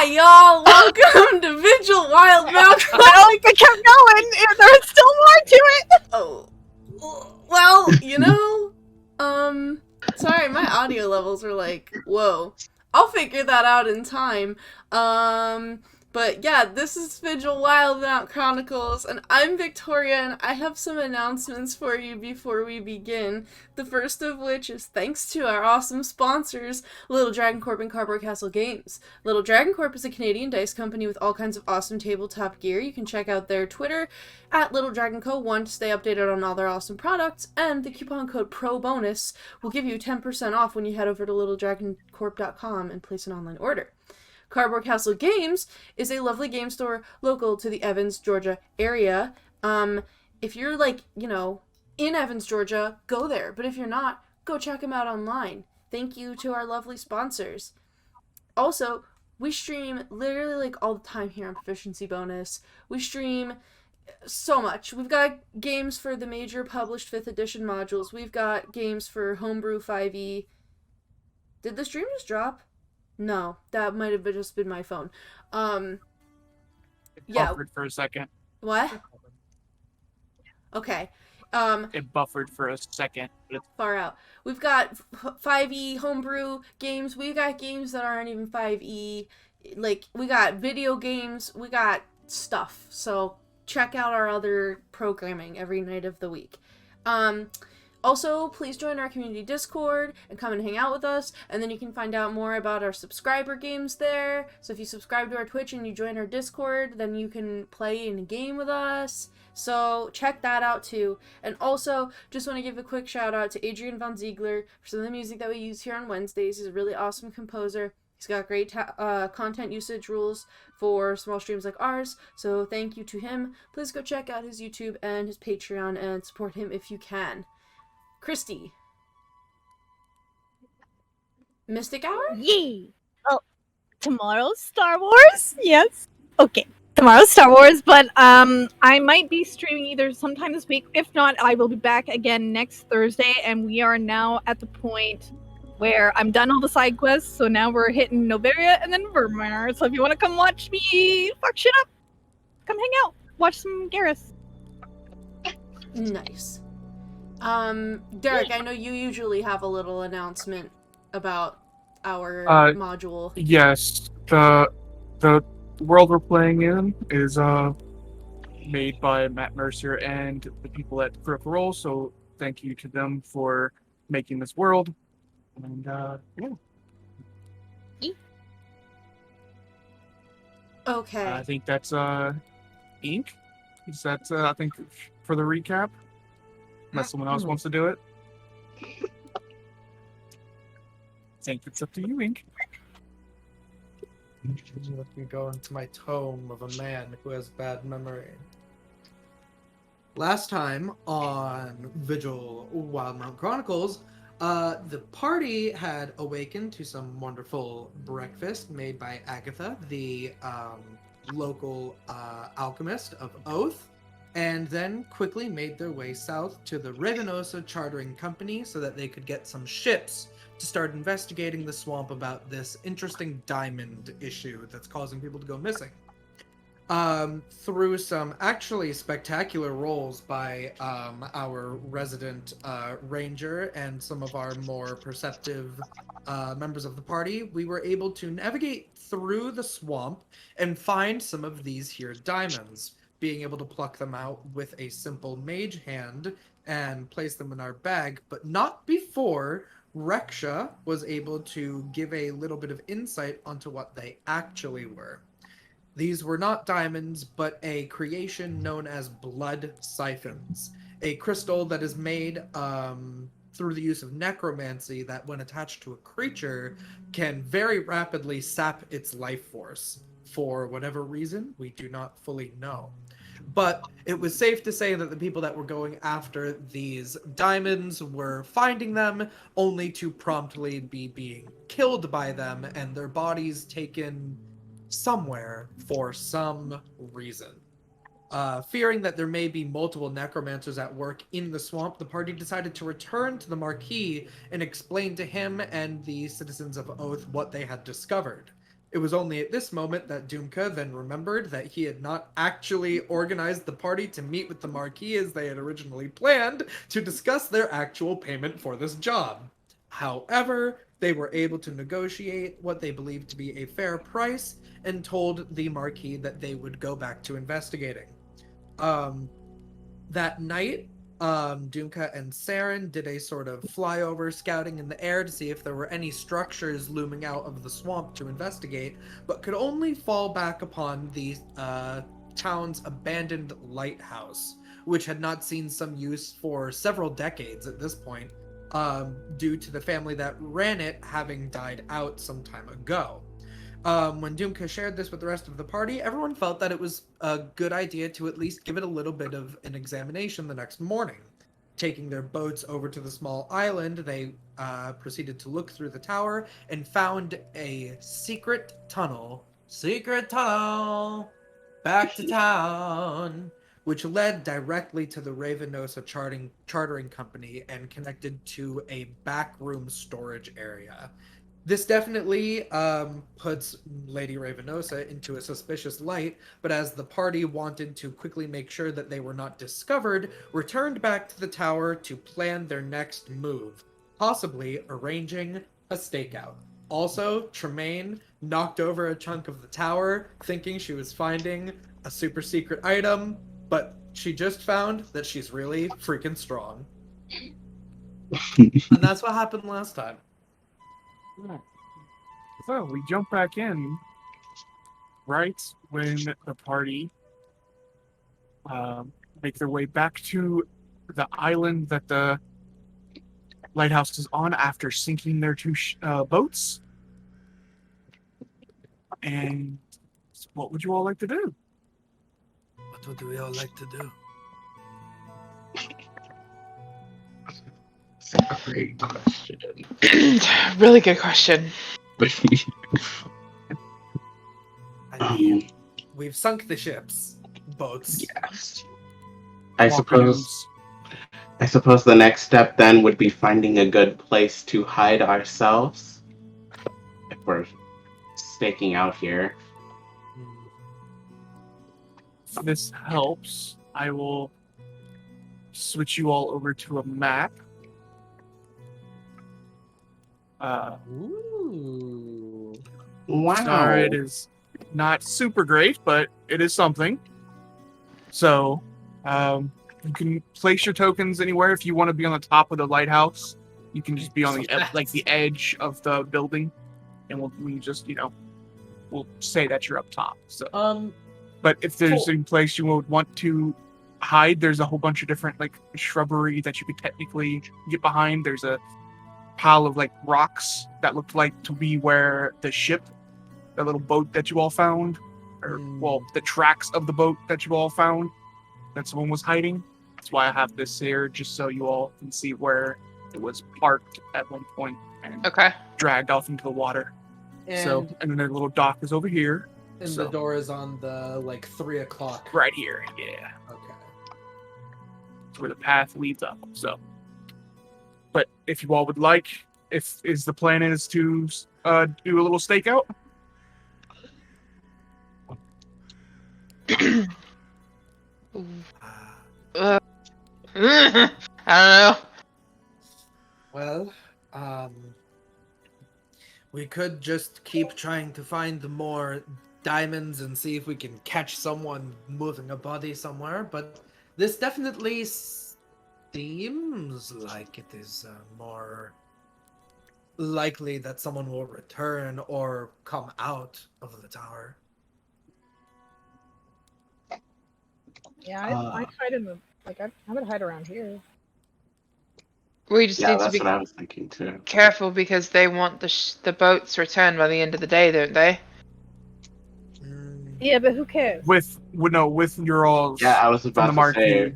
Hi, y'all! Welcome to Vigil, Wildemount Chronicles! I kept going, and there's still more to it! Oh. Well, sorry, my audio levels are like, whoa. I'll figure that out in time. But yeah, this is Vigil Wildemount Chronicles, and I'm Victoria, and I have some announcements for you before we begin. The first of which is thanks to our awesome sponsors, Little Dragon Corp and Cardboard Castle Games. Little Dragon Corp is a Canadian dice company with all kinds of awesome tabletop gear. You can check out their Twitter at Little Dragon Co. 1 to stay updated on all their awesome products, and the coupon code PROBONUS will give you 10% off when you head over to littledragoncorp.com and place an online order. Cardboard Castle Games is a lovely game store local to the Evans, Georgia area. If you're in Evans, Georgia, go there. But if you're not, go check them out online. Thank you to our lovely sponsors. Also, we stream literally all the time here on Proficiency Bonus. We stream so much. We've got games for the major published 5th edition modules. We've got games for Homebrew 5e. Did the stream just drop? No, that might have just been my phone. It buffered for a second. What? Okay. It buffered for a second. Far out. We've got 5e homebrew games. We got games that aren't even 5e. We got video games. We got stuff. So check out our other programming every night of the week. Also, please join our community Discord and come and hang out with us, and then you can find out more about our subscriber games there. So if you subscribe to our Twitch and you join our Discord, then you can play in a game with us. So check that out too. And also, just want to give a quick shout out to Adrian Von Ziegler for some of the music that we use here on Wednesdays. He's a really awesome composer. He's got great content usage rules for small streams like ours, so thank you to him. Please go check out his YouTube and his Patreon and support him if you can. Kristy. MysticHour? Yay! Oh, tomorrow's Star Wars? Yes. Okay. Tomorrow's Star Wars, but I might be streaming either sometime this week. If not, I will be back again next Thursday, and we are now at the point where I'm done all the side quests, so now we're hitting Noveria and then Vermeer. So if you want to come watch me fuck shit up, come hang out. Watch some Garrus. Nice. Derek, I know you usually have a little announcement about our module. Yes, the world we're playing in is made by Matt Mercer and the people at Critical Role, so thank you to them for making this world. And Okay. I think that's ink. Is that I think for the recap? Unless someone else wants to do it. I think it's up to you, Ink. Let me go into my tome of a man who has bad memory. Last time on Vigil Wildemount Chronicles, the party had awakened to some wonderful breakfast made by Agatha, the local alchemist of Oath, and then quickly made their way south to the Ravenosa Chartering Company so that they could get some ships to start investigating the swamp about this interesting diamond issue that's causing people to go missing. Through some actually spectacular rolls by our resident ranger and some of our more perceptive members of the party, we were able to navigate through the swamp and find some of these here diamonds, being able to pluck them out with a simple mage hand and place them in our bag, but not before Reksha was able to give a little bit of insight onto what they actually were. These were not diamonds, but a creation known as blood siphons, a crystal that is made through the use of necromancy that, when attached to a creature, can very rapidly sap its life force. For whatever reason, we do not fully know. But it was safe to say that the people that were going after these diamonds were finding them only to promptly be being killed by them and their bodies taken somewhere for some reason. Fearing that there may be multiple necromancers at work in the swamp, the party decided to return to the Marquis and explain to him and the citizens of Oath what they had discovered. It was only at this moment that Dumka then remembered that he had not actually organized the party to meet with the Marquis as they had originally planned to discuss their actual payment for this job. However, they were able to negotiate what they believed to be a fair price and told the Marquis that they would go back to investigating. That night, Dumka and Saren did a sort of flyover scouting in the air to see if there were any structures looming out of the swamp to investigate, but could only fall back upon the town's abandoned lighthouse, which had not seen some use for several decades at this point, due to the family that ran it having died out some time ago. When Dumka shared this with the rest of the party, everyone felt that it was a good idea to at least give it a little bit of an examination the next morning. Taking their boats over to the small island, they proceeded to look through the tower and found a secret tunnel. Secret tunnel! Back to town! Which led directly to the Ravenosa chartering company and connected to a backroom storage area. This definitely puts Lady Ravenosa into a suspicious light, but as the party wanted to quickly make sure that they were not discovered, returned back to the tower to plan their next move, possibly arranging a stakeout. Also, Tremayne knocked over a chunk of the tower, thinking she was finding a super secret item, but she just found that she's really freaking strong. And that's what happened last time. So we jump back in right when the party make their way back to the island that the lighthouse is on after sinking their two boats. And what would you all like to do? What would we all like to do? That's a great question. Really good question. I mean, we've sunk the ships, boats. Yes. I suppose the next step then would be finding a good place to hide ourselves if we're staking out here. If this helps, I will switch you all over to a map. Ooh. Wow. It is not super great, but it is something. So, you can place your tokens anywhere. If you want to be on the top of the lighthouse, you can just be on the edge of the building, and we just we'll say that you're up top. So, but if there's any place you would want to hide, there's a whole bunch of different shrubbery that you could technically get behind. There's a pile of rocks that looked like to be where the ship, the little boat that you all found, or the tracks of the boat that you all found, that someone was hiding. That's why I have this here, just so you all can see where it was parked at one point and dragged off into the water. And then their little dock is over here. And the door is on the 3 o'clock. Right here, yeah. Okay. That's where the path leads up. So, but if you all would like, the plan is to do a little stakeout. I don't know. Well, we could just keep trying to find more diamonds and see if we can catch someone moving a body somewhere, but this definitely seems like it is more likely that someone will return or come out of the tower. Yeah, I'd hide in the I would hide around here. We just need to that's be what I was thinking too. careful because they want the boats returned by the end of the day, don't they? Yeah, but who cares? With your all. Yeah, I was about from the to say.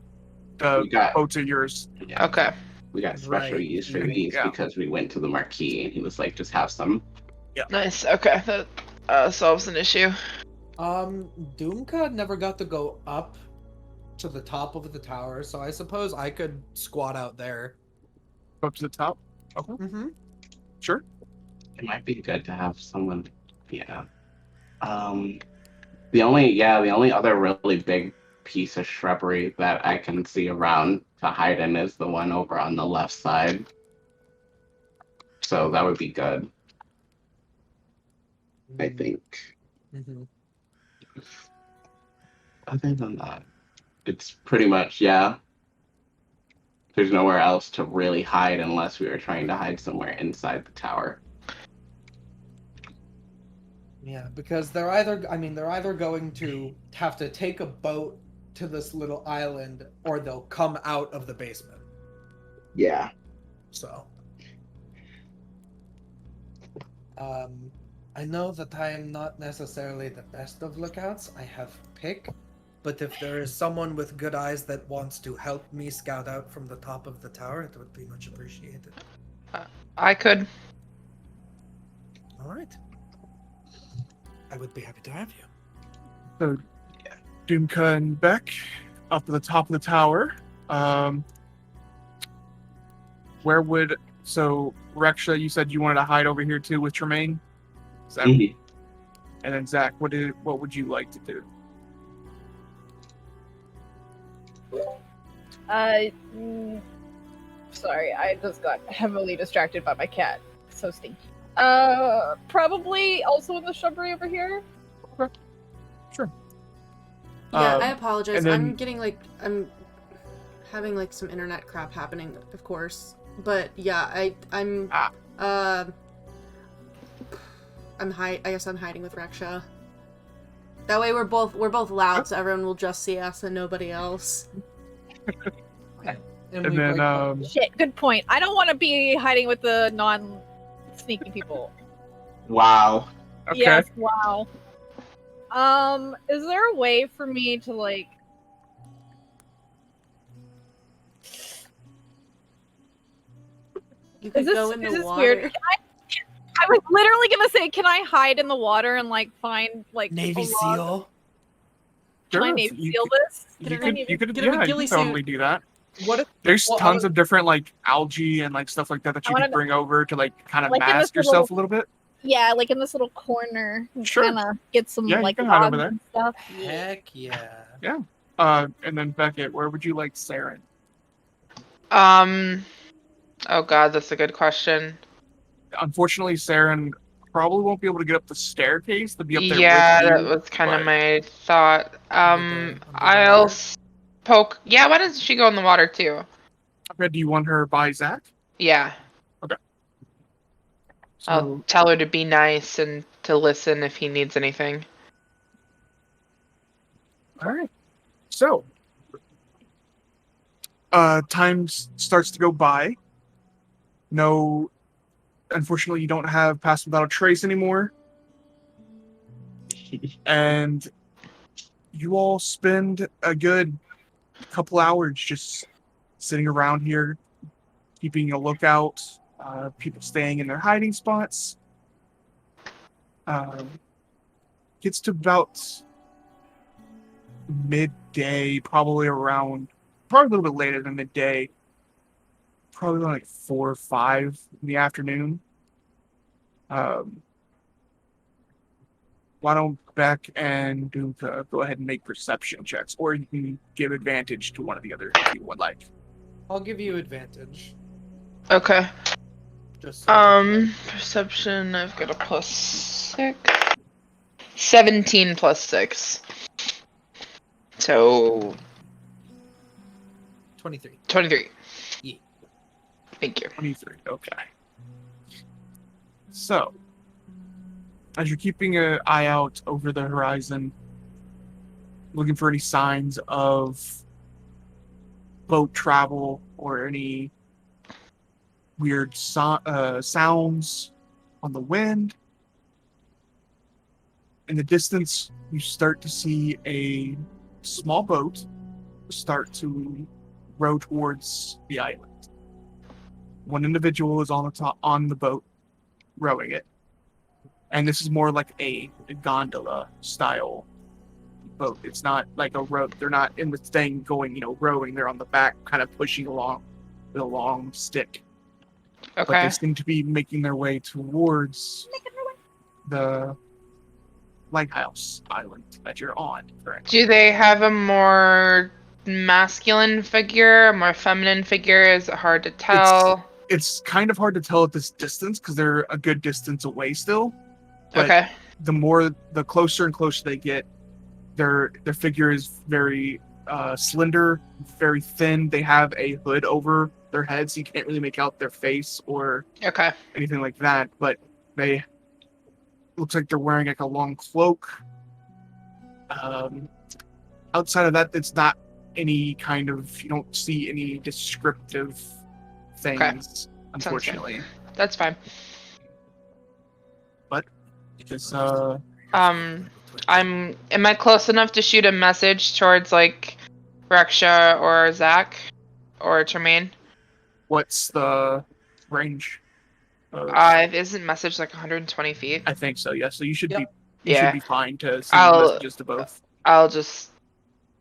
the boats are yours. Yeah, Okay. We got special use for these because we went to the Marquis and he was like, just have some. Yeah. Nice. Okay, that solves an issue. Dumka never got to go up to the top of the tower, so I suppose I could squat out there. Up to the top? Okay. Mm-hmm. Sure. It might be good to have someone, The only other really big piece of shrubbery that I can see around to hide in is the one over on the left side. So that would be good, I think. Mm-hmm. Other than that, it's pretty much, yeah. There's nowhere else to really hide unless we were trying to hide somewhere inside the tower. Yeah, because they're either going to have to take a boat to this little island, or they'll come out of the basement. Yeah. So, I know that I am not necessarily the best of lookouts. I have pick, but if there is someone with good eyes that wants to help me scout out from the top of the tower, it would be much appreciated. I could. All right. I would be happy to have you. So, Dumka and Beck up at the top of the tower. Reksha, you said you wanted to hide over here too with Tremayne? Mhm. And then Zach, what would you like to do? Sorry, I just got heavily distracted by my cat. So stinky. Probably also in the shrubbery over here. Sure. Yeah, I apologize. and then- I'm having like some internet crap happening, of course. But yeah, I guess I'm hiding with Reksha. That way we're both loud, so everyone will just see us and nobody else. And then, Shit, good point. I don't want to be hiding with the non-sneaky people. Wow. Okay. Yes, wow. Is there a way for me to, like... You could go in the water. Weird? I was literally gonna say, can I hide in the water and, like, find, like, Navy SEAL? Can I Sure, Navy you SEal could- this? You could get a ghillie suit. totally do that. What if There's Well, I tons was- of different like algae and like stuff like that that I you wanted could to- bring over to like kind of Like in this mask yourself a little- little bit. Yeah, like in this little corner. Sure. Kind of get some, Yeah, you like, can hide over logs there. and stuff. Heck yeah. And then Beckett, where would you like Saren? Oh god, that's a good question. Unfortunately, Saren probably won't be able to get up the staircase to be up there Yeah, with that you. was kind of but- my thought. Under the I'll water? poke. Yeah, why doesn't she go in the water too? Okay, do you want her by Zach? Yeah, I'll So, tell her to be nice and to listen if he needs anything. all right. So, time starts to go by. No, unfortunately, you don't have Pass Without a Trace anymore. And you all spend a good couple hours just sitting around here, keeping a lookout, people staying in their hiding spots. Gets to about midday, probably a little bit later than midday, probably like 4 or 5 in the afternoon. Why don't Beck and Dumka go ahead and make perception checks, or you can give advantage to one of the other if you would like. I'll give you advantage. Okay. Just so Perception. I've got a +6. 17 + 6. So 23. 23. Yeah. Thank you. 23, okay. So, as you're keeping an eye out over the horizon, looking for any signs of boat travel or any weird sounds on the wind, in the distance, you start to see a small boat start to row towards the island. One individual is on the boat, rowing it. And this is more like a gondola style boat. It's not like a row. They're not in the thing going, rowing. They're on the back, kind of pushing along with a long stick. But Okay. they seem to be making their way towards the lighthouse island that you're on. Correct. Do they have a more masculine figure, a more feminine figure? Is it hard to tell? It's kind of hard to tell at this distance because they're a good distance away still. But Okay. the closer and closer they get, their figure is very slender, very thin. They have a hood over their heads, so you can't really make out their face or Okay. anything like that. But they looks like they're wearing like a long cloak. Outside of that, it's not any kind of, you don't see any descriptive things, unfortunately. That's fine. But it's Am I close enough to shoot a message towards like Reksha or Zach or Tremayne? what's the range? Isn't message like 120 feet? I think so. Yeah. So you should Yep. be you Yeah. should be fine to send messages to both. I'll just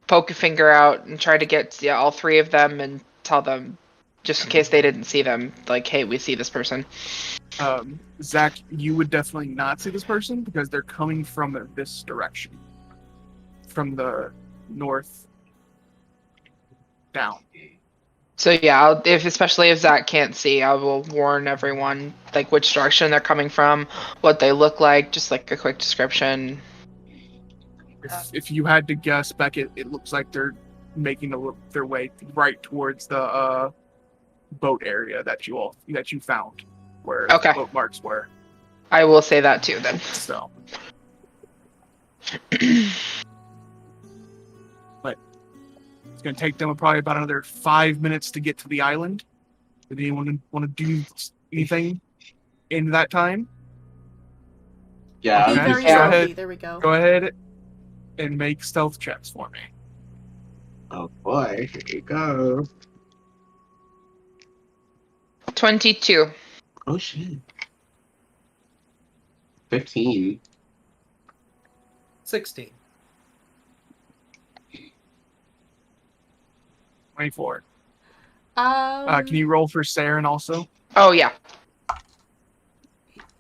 poke a finger out and try to get all three of them and tell them, just in case they didn't see them, like, hey, we see this person. Zach, you would definitely not see this person because they're coming from this direction, from the north down. So yeah, especially if Zach can't see, I will warn everyone like which direction they're coming from, what they look like, just like a quick description. If you had to guess, Beckett, it looks like they're making their way right towards the boat area that you found, where Okay. the boat marks were. I will say that too then. So, but it's going to take them probably about another 5 minutes to get to the island. Did anyone want to do anything in that time? Yeah, Be Okay. very Go stealthy. ahead. There we go. Go ahead and make stealth checks for me. Oh boy, here we go. 22. Oh shit. 15. 16. 24. Can Can you roll for Saren also? Oh yeah.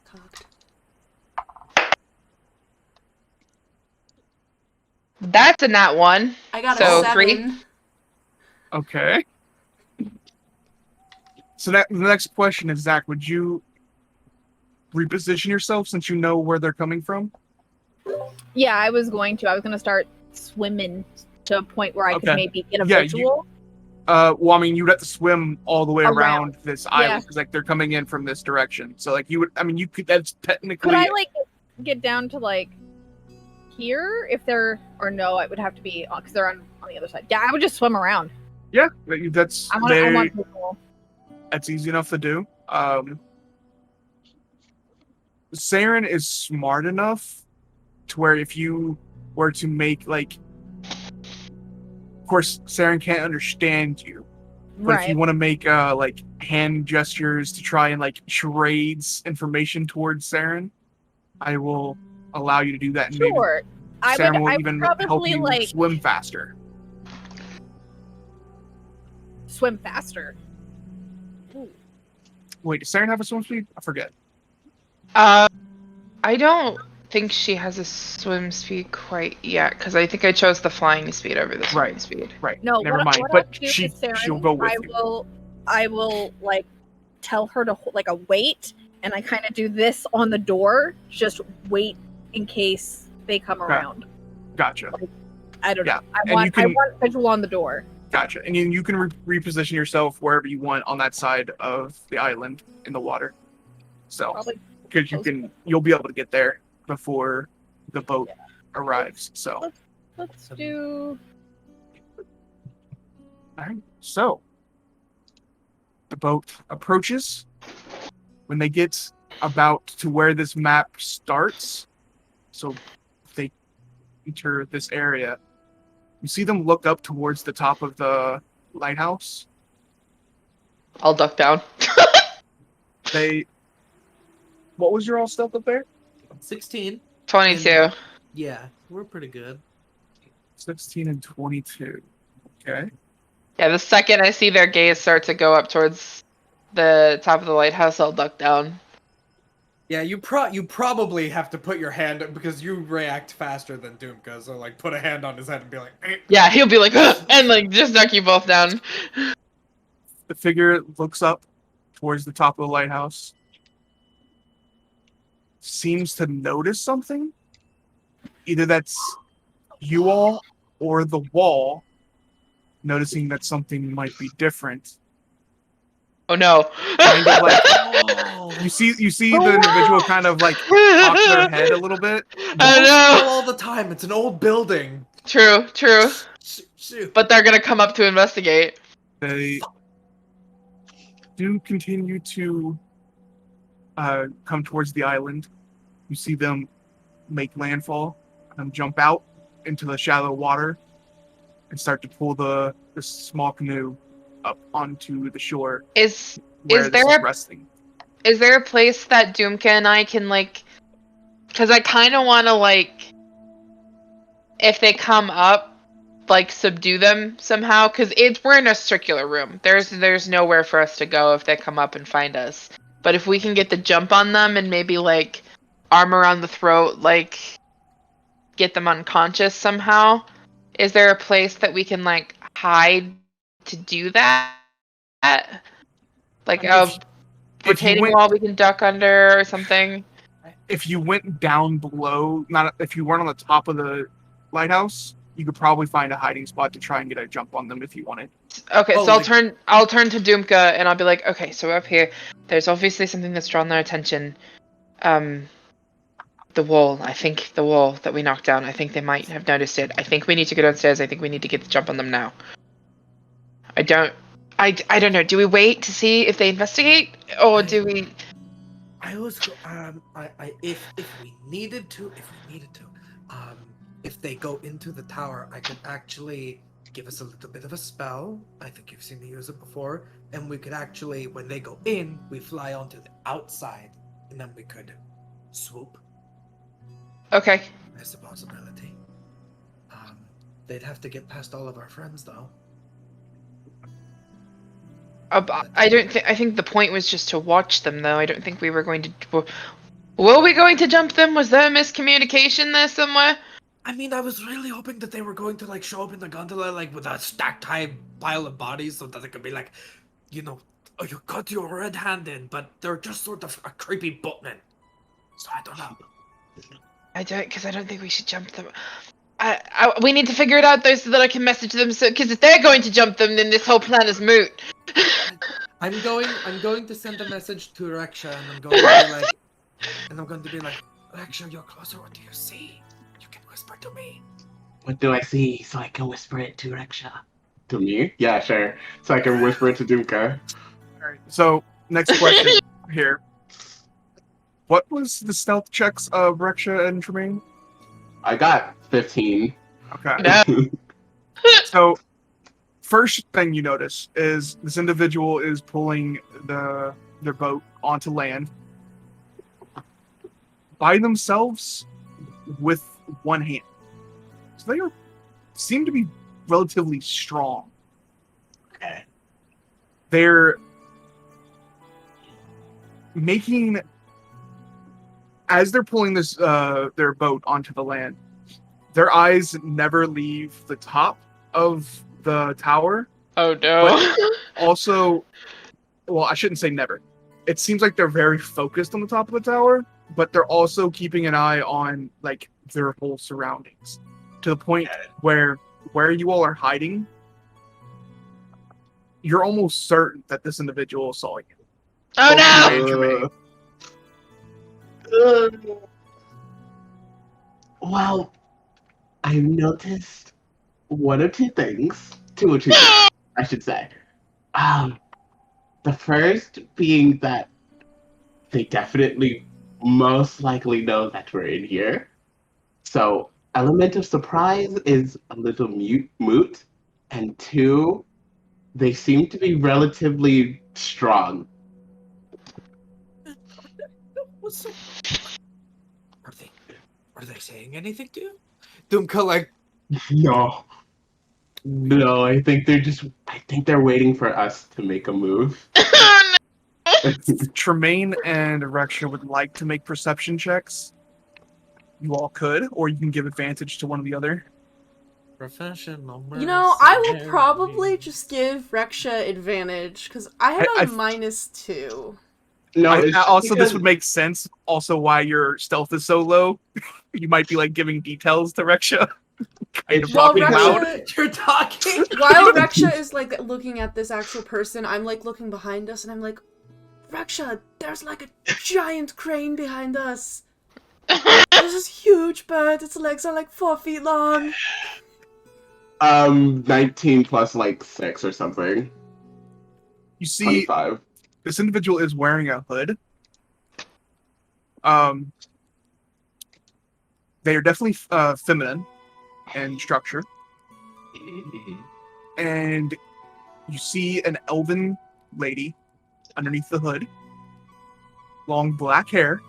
Cocked. That's a nat 1. I got So, a 7. 3? Okay. So the next question is, Zach, would you reposition yourself since you know where they're coming from? Yeah, I was going to start swimming to a point where I could Okay. maybe get a Yeah, visual. Well, I mean, you'd have to swim all the way Around. around this Yeah. island because, like, they're coming in from this direction. So, like, you could. That's technically. Could I like get down to like here if they're or no? It would have to be because they're on the other side. Yeah, I would just swim around. Yeah, that's I want visual. that's easy enough to do. Saren is smart enough to where if you were to make like, of course, Saren can't understand you, but if you want to make like hand gestures to try and like trades information towards Saren, I will allow you to do that. And Sure. maybe Saren will I even would help probably you like swim faster. swim faster. Wait, does Saren have a swim speed? I forget. I don't think she has a swim speed quite yet, because I think I chose the flying speed over the swimming Right. speed. Right. No, Never mind. What But I'll do she'll is, Saren, go with I will like tell her to like a wait, and I kind of do this on the door, just wait in case they come around. Gotcha. I don't Yeah, know. I and want you can- visual on the door. Gotcha. And you can reposition yourself wherever you want on that side of the island in the water. So, Probably. because you'll be able to get there before the boat arrives. So, Let's do. all right. So, the boat approaches. When they get about to where this map starts, so they enter this area, you see them look up towards the top of the lighthouse. I'll duck down. What was your all stealth up there? 16. 22. Yeah, we're pretty good. 16 and 22. Okay. Yeah, the second I see their gaze start to go up towards the top of the lighthouse, I'll duck down. Yeah, you probably have to put your hand because you react faster than Dumka, so like put a hand on his head and be like, eh. Yeah, he'll be like, and like just knock you both down. The figure looks up towards the top of the lighthouse, seems to notice something. Either that's you all or the wall, noticing that something might be different. Oh no! Kind of like you see the individual kind of like pop their head a little bit. I Walls know. fall all the time. It's an old building. True. Shoot. But they're gonna come up to investigate. They do continue to come towards the island. You see them make landfall and jump out into the shallow water and start to pull the small canoe up onto the shore Is where there this is resting. Is there a place that Dumka and I can like? Because I kind of want to like, if they come up, like subdue them somehow. Because we're in a circular room. There's nowhere for us to go if they come up and find us. But if we can get the jump on them and maybe like arm around the throat, like get them unconscious somehow, is there a place that we can like hide to do that? Like a retaining wall we can duck under or something? If you went down below, if you weren't on the top of the lighthouse, you could probably find a hiding spot to try and get a jump on them if you wanted. Okay, so I'll turn to Dumka and I'll be like, okay, so up here, there's obviously something that's drawn their attention. The wall that we knocked down, I think they might have noticed it. I think we need to go downstairs. I think we need to get the jump on them now. I don't know. Do we wait to see if they investigate, or do we? I was if we needed to, if they go into the tower, I could actually give us a little bit of a spell. I think you've seen me use it before, and we could actually, when they go in, we fly onto the outside, and then we could swoop. Okay. That's a possibility. They'd have to get past all of our friends, though. I think the point was just to watch them, though. I don't think we were going to. Were we going to jump them? Was there a miscommunication there somewhere? I mean, I was really hoping that they were going to like show up in the gondola like with a stacked high pile of bodies, so that it could be like, you know, oh, you got your red hand in, but they're just sort of a creepy boatman. So I don't know. Because I don't think we should jump them. We need to figure it out though, so that I can message them. So, because if they're going to jump them, then this whole plan is moot. I'm going to send a message to Reksha, and I'm going to be like, Reksha, you're closer. What do you see? You can whisper to me. What do I see so I can whisper it to Reksha? To me? Yeah, sure. So I can whisper it to Dumka. Alright, so next question here. What was the stealth checks of Reksha and Tremayne? I got 15. Okay. No. So, first thing you notice is this individual is pulling their boat onto land by themselves with one hand. So they seem to be relatively strong. Okay. They're making, as they're pulling this their boat onto the land, their eyes never leave the top of the tower. Oh no. Also, well, I shouldn't say never. It seems like they're very focused on the top of the tower, but they're also keeping an eye on like their whole surroundings, to the point where you all are hiding, you're almost certain that this individual saw you. Oh no! Tremayne. Well, I noticed one or two things. Two or two things, I should say. The first being that they definitely most likely know that we're in here. So, element of surprise is a little moot. And two, they seem to be relatively strong. Are they saying anything to you? Dumka, like, No, I think they're waiting for us to make a move. Tremayne and Reksha would like to make perception checks, you all could, or you can give advantage to one or the other. Professional. You know, I will mercenary. probably just give Reksha advantage, because I have a I- -2. No, it's just Also, this because- would make sense. Also, why your stealth is so low. You might be like giving details to Reksha. Kind of Well, talking loud. Reksha, You're talking. while Reksha is like looking at this actual person, I'm like looking behind us and I'm like, Reksha, there's like a giant crane behind us. There's this huge bird, its legs are like 4 feet long. 19 plus like 6 or something. You see, 25. this individual is wearing a hood. They are definitely feminine in structure. And you see an elven lady underneath the hood. Long black hair.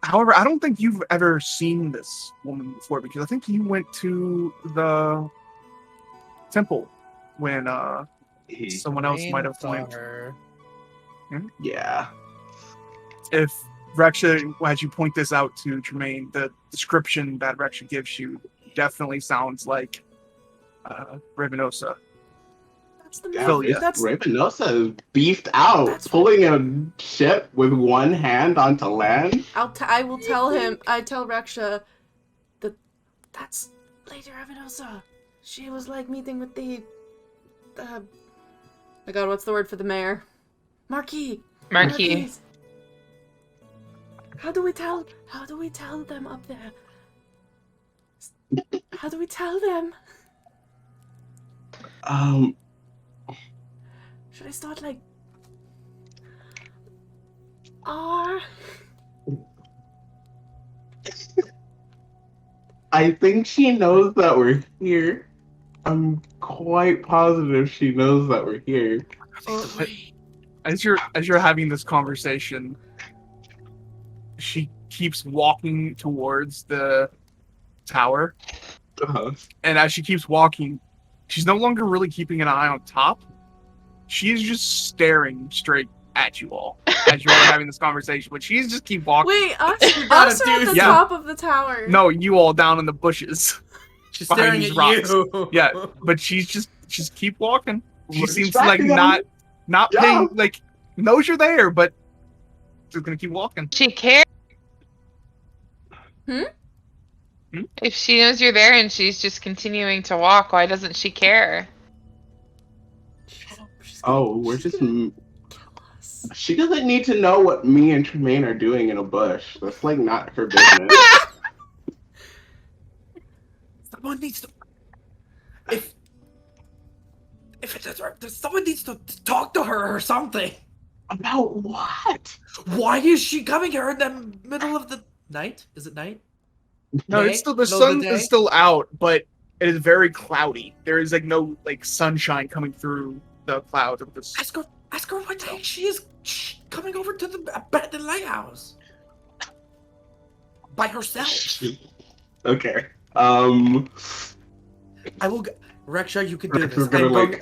However, I don't think you've ever seen this woman before, because I think you went to the temple when someone else might have went. Her. Yeah. If Reksha, as you point this out to Tremayne, the description that Reksha gives you definitely sounds like Ravenosa. That's the Yeah, man. yeah. That's Ravenosa is beefed out, That's- pulling a ship with one hand onto land. I will tell him. I tell Reksha that that's Lady Ravenosa. She was like meeting with the. My God, what's the word for the mayor? Marquis. Marquis. How do we tell them up there? How do we tell them? Should I start like R? I think she knows that we're here. I'm quite positive she knows that we're here. As you're having this conversation, she keeps walking towards the tower, Uh-huh. and as she keeps walking, she's no longer really keeping an eye on top. She is just staring straight at you all as you're all having this conversation. But she's just keep walking. Wait, us gotta are at do- the Yeah. top of the tower. No, you all down in the bushes. She's Behind staring these at rocks. you. Yeah, but she's just keep walking. She We're seems to like distracting not Yeah. paying, like knows you're there, but just gonna keep walking. She cares. Hmm? If she knows you're there and she's just continuing to walk, why doesn't she care? She's gonna- Oh, we're she's just. gonna kill us. She doesn't need to know what me and Tremayne are doing in a bush. That's like not her business. Someone needs to. If it's right, someone needs to talk to her or something. About what? Why is she coming here in the middle of the night? Is it night? No, Day? it's still the Middle of sun the is day? still out, but it is very cloudy. There is like no like sunshine coming through the clouds of this. Ask her what day she is coming over to the abandoned lighthouse by herself. Okay. I will. Reksha, you can do Reksha's this. gonna,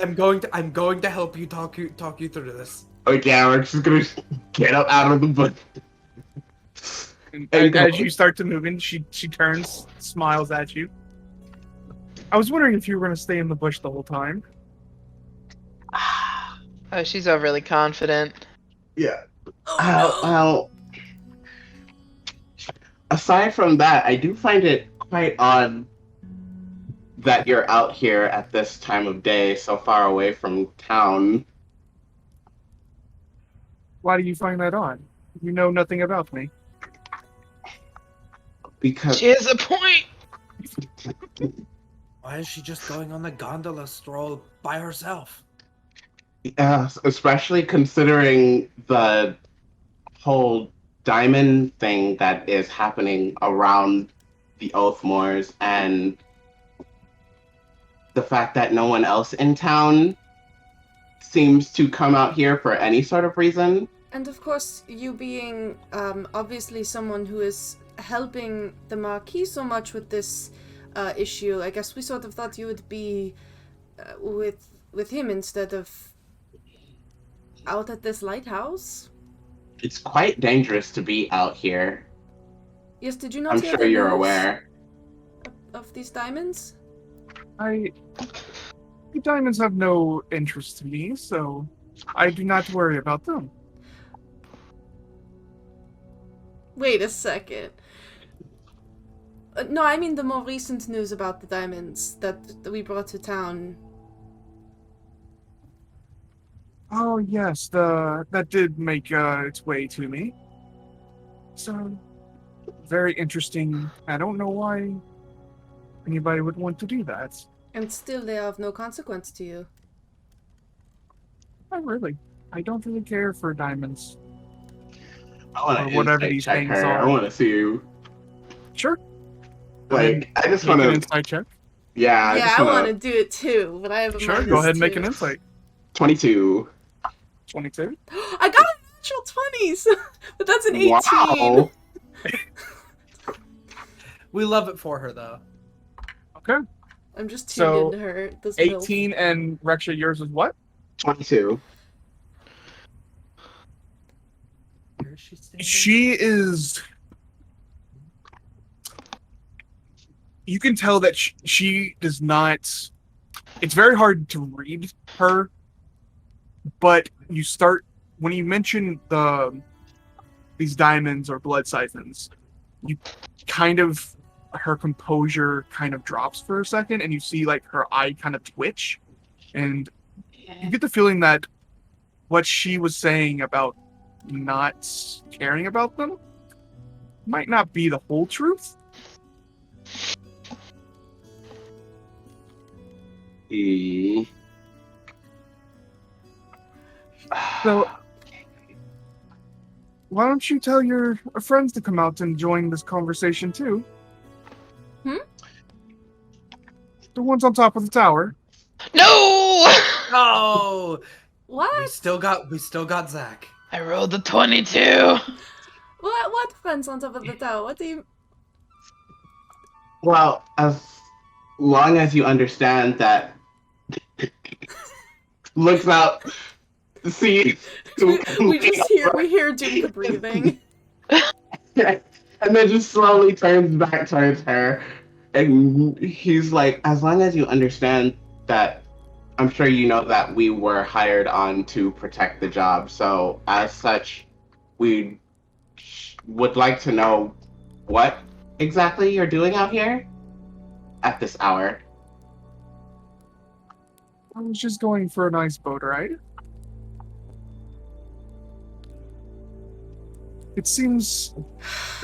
I'm going to help you talk you through this. Okay, we're just gonna get up out of the bush. And Hey, as go. you start to move in, she turns, smiles at you. I was wondering if you were gonna stay in the bush the whole time. Oh, she's overly confident. Yeah. Oh, no. Well, aside from that, I do find it quite odd that you're out here at this time of day, so far away from town. Why do you find that odd? You know nothing about me. Because She has a point. Why is she just going on the gondola stroll by herself? especially considering the whole diamond thing that is happening around the Oathmoors and the fact that no one else in town seems to come out here for any sort of reason. And of course, you being obviously someone who is helping the Marquis so much with this issue, I guess we sort of thought you would be with him instead of out at this lighthouse? It's quite dangerous to be out here. Yes, did you not I'm hear sure the you're news aware. of these diamonds? The diamonds have no interest to me, so I do not worry about them. Wait a second. No, I mean the more recent news about the diamonds that we brought to town. Oh yes, that did make its way to me. So very interesting. I don't know why anybody would want to do that. And still they are of no consequence to you. Not really. I don't really care for diamonds. I want Or to whatever insight these check things her. are. I want to see you. Sure. Like, I just Make want an to. insight check. Yeah, I Yeah, just I want want to. to do it too, but I have a Sure, minus go ahead and make 2. an insight. 22. 22. I got a natural 20s, but that's an 18. Wow. We love it for her, though. Okay. I'm just tuned So, into her. This 18 and Reksha, yours was what? 22. Where is she standing? She is. You can tell that she does not. It's very hard to read her, but you start when you mention these diamonds or blood siphons. You kind of her composure kind of drops for a second, and you see like her eye kind of twitch, and you get the feeling that what she was saying about not caring about them might not be the whole truth. So, why don't you tell your friends to come out and join this conversation too? The ones on top of the tower. No! No! What? We still got Zach. I rolled the 22. What friends on top of the tower? What do you... Well, as long as you understand that. Looks out. See. we hear Dumka breathing. And then just slowly turns back towards her. And he's like, as long as you understand that, I'm sure you know that we were hired on to protect the job. So, as such, we would like to know what exactly you're doing out here at this hour. I was just going for a nice boat ride. It seems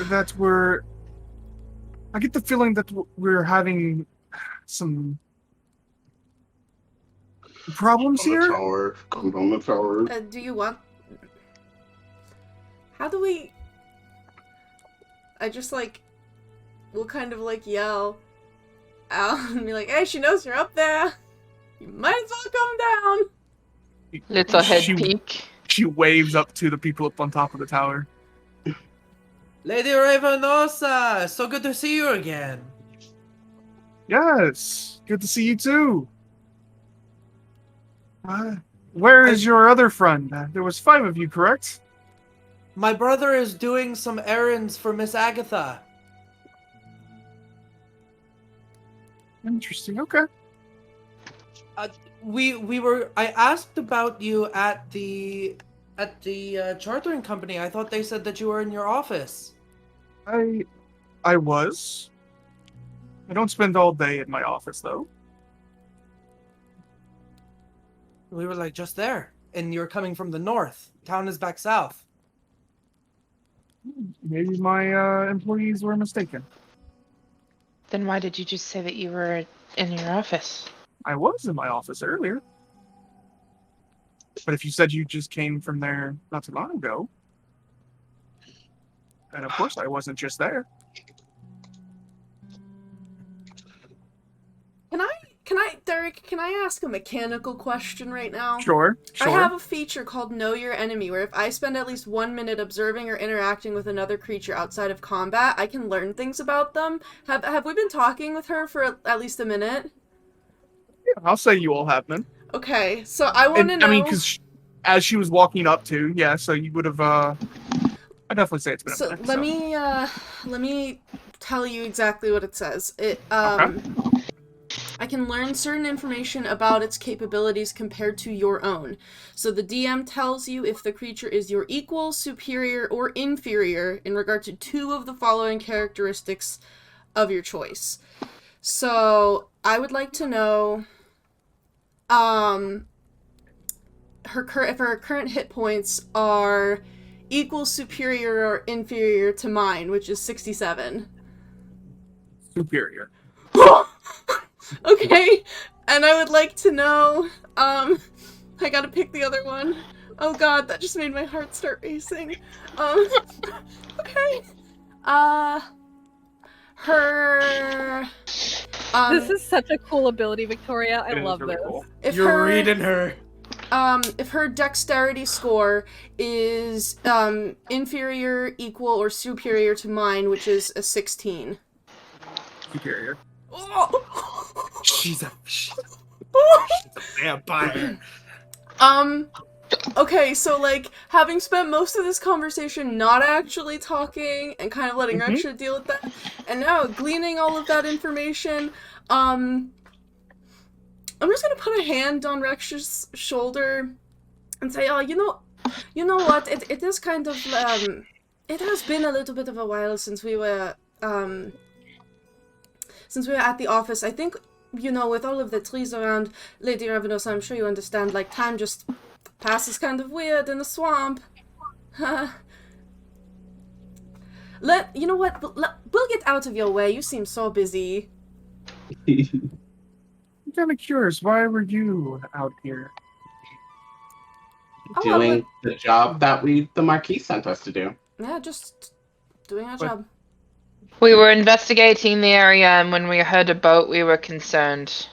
that I get the feeling that we're having some problems here. Come on the tower. Do you want... How do we... I just, like... We'll kind of, like, yell out and be like, hey, she knows you're up there. You might as well come down. Little head She- peek. She waves up to the people up on top of the tower. Lady Ravenosa, so good to see you again. Yes, good to see you too. Where is your other friend? There was 5 of you, correct? My brother is doing some errands for Miss Agatha. Interesting. Okay. I asked about you at the chartering company. I thought they said that you were in your office. I was. I don't spend all day in my office though. We were like just there, and you're coming from the north. Town is back south. Maybe my employees were mistaken. Then why did you just say that you were in your office? I was in my office earlier. But if you said you just came from there not too long ago, then of course I wasn't just there. Derek, can I ask a mechanical question right now? Sure. I have a feature called Know Your Enemy, where if I spend at least 1 minute observing or interacting with another creature outside of combat, I can learn things about them. Have we been talking with her for at least a minute? Yeah, I'll say you all have been. Okay, so I want to know... I mean, because as she was walking up to, yeah, so you would have, I definitely say it's been a So minute. let me tell you exactly what it says. Okay. I can learn certain information about its capabilities compared to your own. So the DM tells you if the creature is your equal, superior, or inferior in regard to 2 of the following characteristics of your choice. So I would like to know if her current hit points are equal, superior, or inferior to mine, which is 67. Superior. Okay, and I would like to know, I gotta pick the other one. Oh god, that just made my heart start racing. Okay. Her, This is such a cool ability, Victoria. I It is love really this. cool. You're reading her. If her dexterity score is, inferior, equal, or superior to mine, which is a 16. Superior. She's a vampire. Okay, so, like, having spent most of this conversation not actually talking and kind of letting Reksha deal with that, and now gleaning all of that information, I'm just gonna put a hand on Reksha's shoulder and say, oh, you know what, it is kind of, it has been a little bit of a while since we were at the office. I think, with all of the trees around Lady Ravenous, I'm sure you understand, like, time just passes kind of weird in the swamp. You know what, we'll get out of your way, you seem so busy. I'm kind of curious, why were you out here? Doing the job that the Marquis sent us to do. Yeah, just doing our job. We were investigating the area, and when we heard a boat, we were concerned.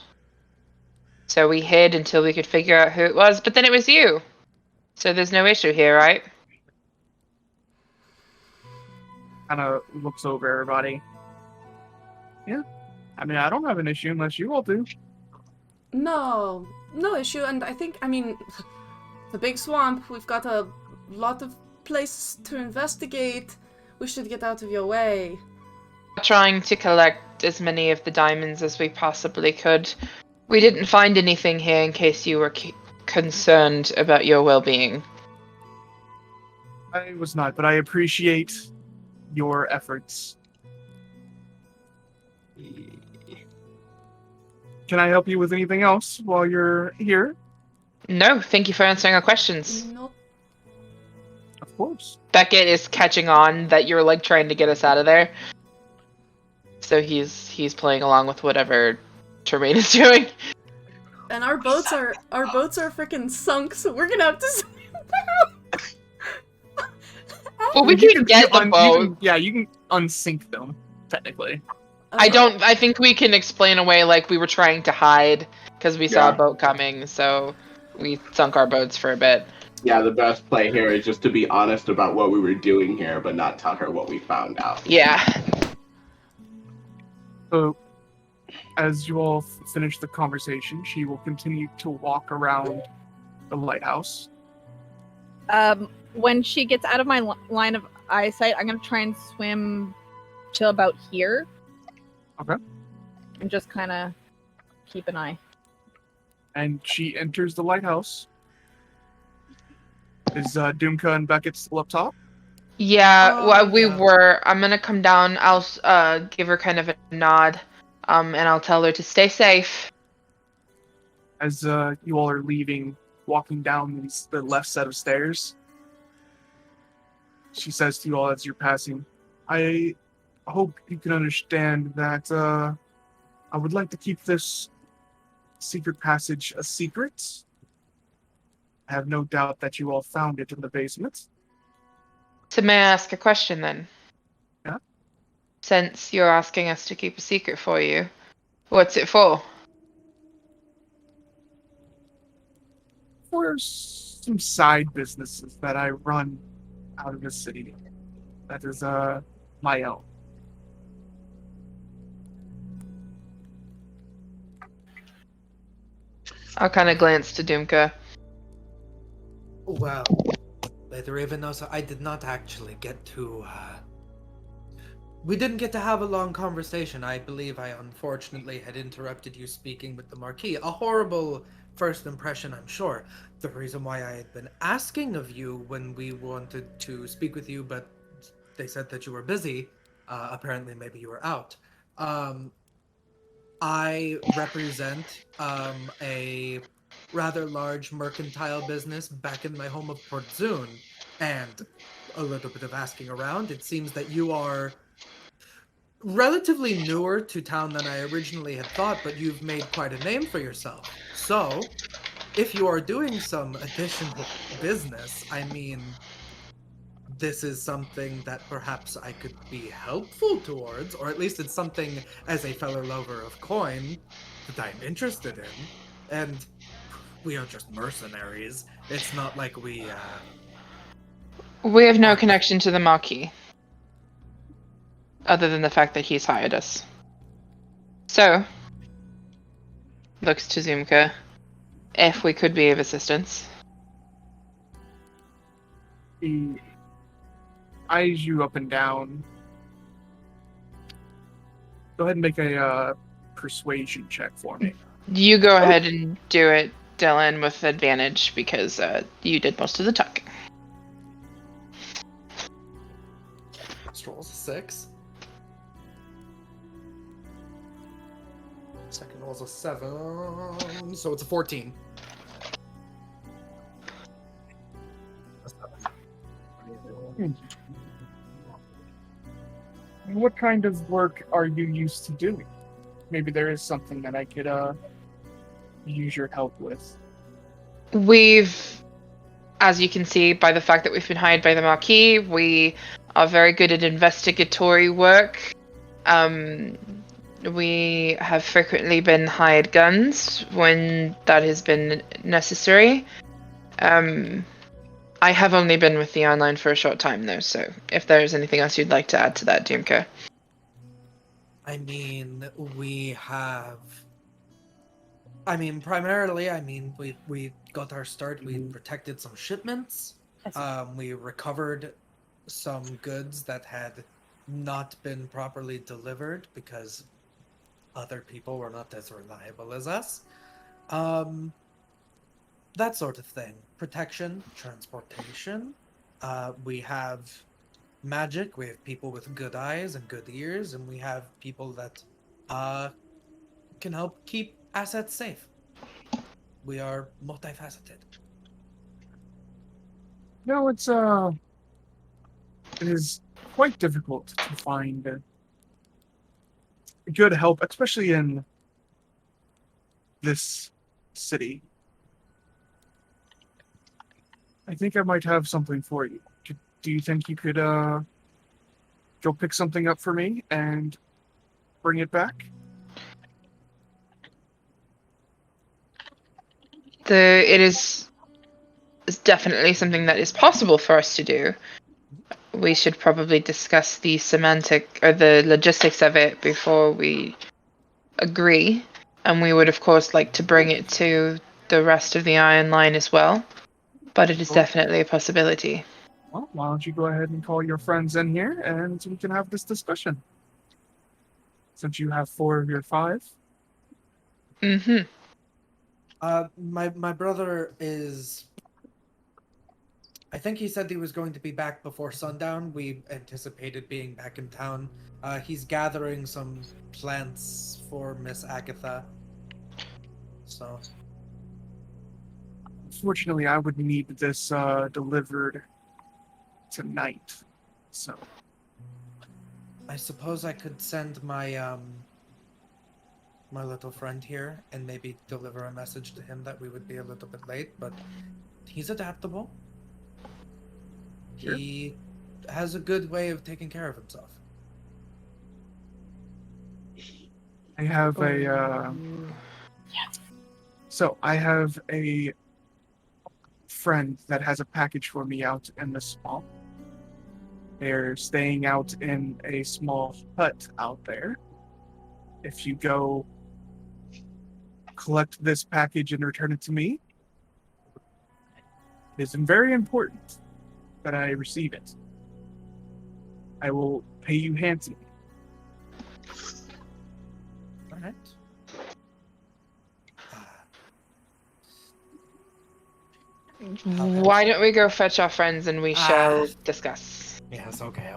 So we hid until we could figure out who it was, but then it was you. So there's no issue here, right? Kind of looks over everybody. Yeah. I mean, I don't have an issue unless you all do. No issue, and I think, the big swamp, we've got a lot of places to investigate. We should get out of your way. Trying to collect as many of the diamonds as we possibly could. We didn't find anything here in case you were concerned about your well-being. I was not, but I appreciate your efforts. Can I help you with anything else while you're here? No, thank you for answering our questions. Nope. Of course. Beckett is catching on that you're like trying to get us out of there. So he's playing along with whatever Tremayne is doing. And our boats are freaking sunk, so we're gonna have to swim down. Well, we can get the boat. You can unsink them, technically. I think we can explain away like we were trying to hide because we saw a boat coming, so we sunk our boats for a bit. Yeah, the best play here is just to be honest about what we were doing here, but not tell her what we found out. Yeah. So, as you all finish the conversation, she will continue to walk around the lighthouse. When she gets out of my line of eyesight, I'm gonna try and swim to about here. Okay. And just kind of keep an eye. And she enters the lighthouse. Is Dumka and Beckett still up top? Yeah, well, we yeah. were. I'm gonna come down. I'll give her kind of a nod, and I'll tell her to stay safe. As you all are leaving, walking down the left set of stairs, she says to you all as you're passing, I hope you can understand that I would like to keep this secret passage a secret. I have no doubt that you all found it in the basement. So may I ask a question then? Yeah? Since you're asking us to keep a secret for you, what's it for? For some side businesses that I run out of the city. That is my own. I'll kind of glance to Dumka. Well, Lady Ravenosa, I did not actually get to, we didn't get to have a long conversation. I believe I unfortunately had interrupted you speaking with the Marquis. A horrible first impression, I'm sure. The reason why I had been asking of you when we wanted to speak with you, but they said that you were busy, apparently maybe you were out. I represent a rather large mercantile business back in my home of Port Zoon, and a little bit of asking around, it seems that you are relatively newer to town than I originally had thought, but you've made quite a name for yourself. So, if you are doing some additional business, I mean, this is something that perhaps I could be helpful towards, or at least it's something as a fellow lover of coin that I'm interested in. And we are just mercenaries. It's not like we We have no are- connection to the Marquis, other than the fact that he's hired us. So, looks to Zumka, if we could be of assistance. He eyes you up and down. Go ahead and make a persuasion check for me. You go ahead and do it, Dylan, with advantage because you did most of the talking. First roll's a 6. Second roll's a 7. So it's a 14. What kind of work are you used to doing? Maybe there is something that I could use your help with. We've, as you can see by the fact that we've been hired by the Marquis, we are very good at investigatory work. We have frequently been hired guns when that has been necessary. I have only been with the online for a short time though, so if there is anything else you'd like to add to that, Dumka. I mean, we have. I mean, primarily, we got our start. We protected some shipments. We recovered some goods that had not been properly delivered because other people were not as reliable as us. That sort of thing. Protection, transportation. We have magic. We have people with good eyes and good ears, and we have people that can help keep assets safe. We are multifaceted. No, it is quite difficult to find good help, especially in this city. I think I might have something for you. Do you think you could go pick something up for me and bring it back? It is definitely something that is possible for us to do. We should probably discuss the semantic or the logistics of it before we agree. And we would, of course, like to bring it to the rest of the Iron Line as well. But it is definitely a possibility. Well, why don't you go ahead and call your friends in here and we can have this discussion. Since you have 4 of your 5. Mm-hmm. My brother is. I think he said he was going to be back before sundown. We anticipated being back in town. He's gathering some plants for Miss Agatha. So. Unfortunately, I would need this delivered tonight. So. I suppose I could send my my little friend here and maybe deliver a message to him that we would be a little bit late, but he's adaptable. Sure. He has a good way of taking care of himself. I have I have a friend that has a package for me out in the swamp. They're staying out in a small hut out there. If you go collect this package and return it to me, It is very important that I receive it. I will pay you handsomely. All right. Why don't we go fetch our friends and we shall discuss? Yes, okay.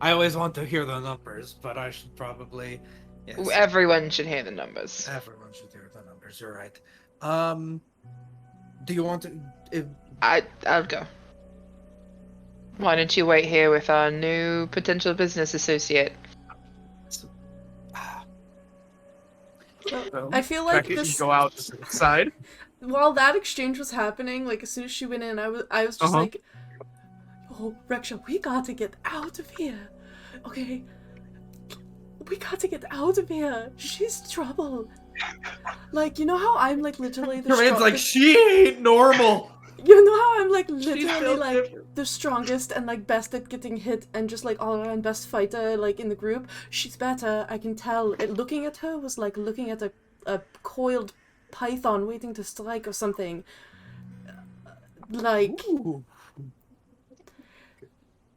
I always want to hear the numbers, but I should probably... Yes. Everyone should hear the numbers. Everyone should hear the numbers, you're right. Do you want to... I'll go. Why don't you wait here with our new potential business associate? So, I feel like Beckett, this. you go outside. While that exchange was happening, like as soon as she went in, I was just like, "Oh, Reksha, we got to get out of here, okay? We got to get out of here. She's trouble. Like, you know how I'm like literally the Tremayne's like, strongest. she ain't normal. You know how I'm like She's literally built like different. the strongest and like best at getting hit and just like all around best fighter like in the group. She's better. I can tell. Looking at her was like looking at a coiled python waiting to strike or something. Like Ooh.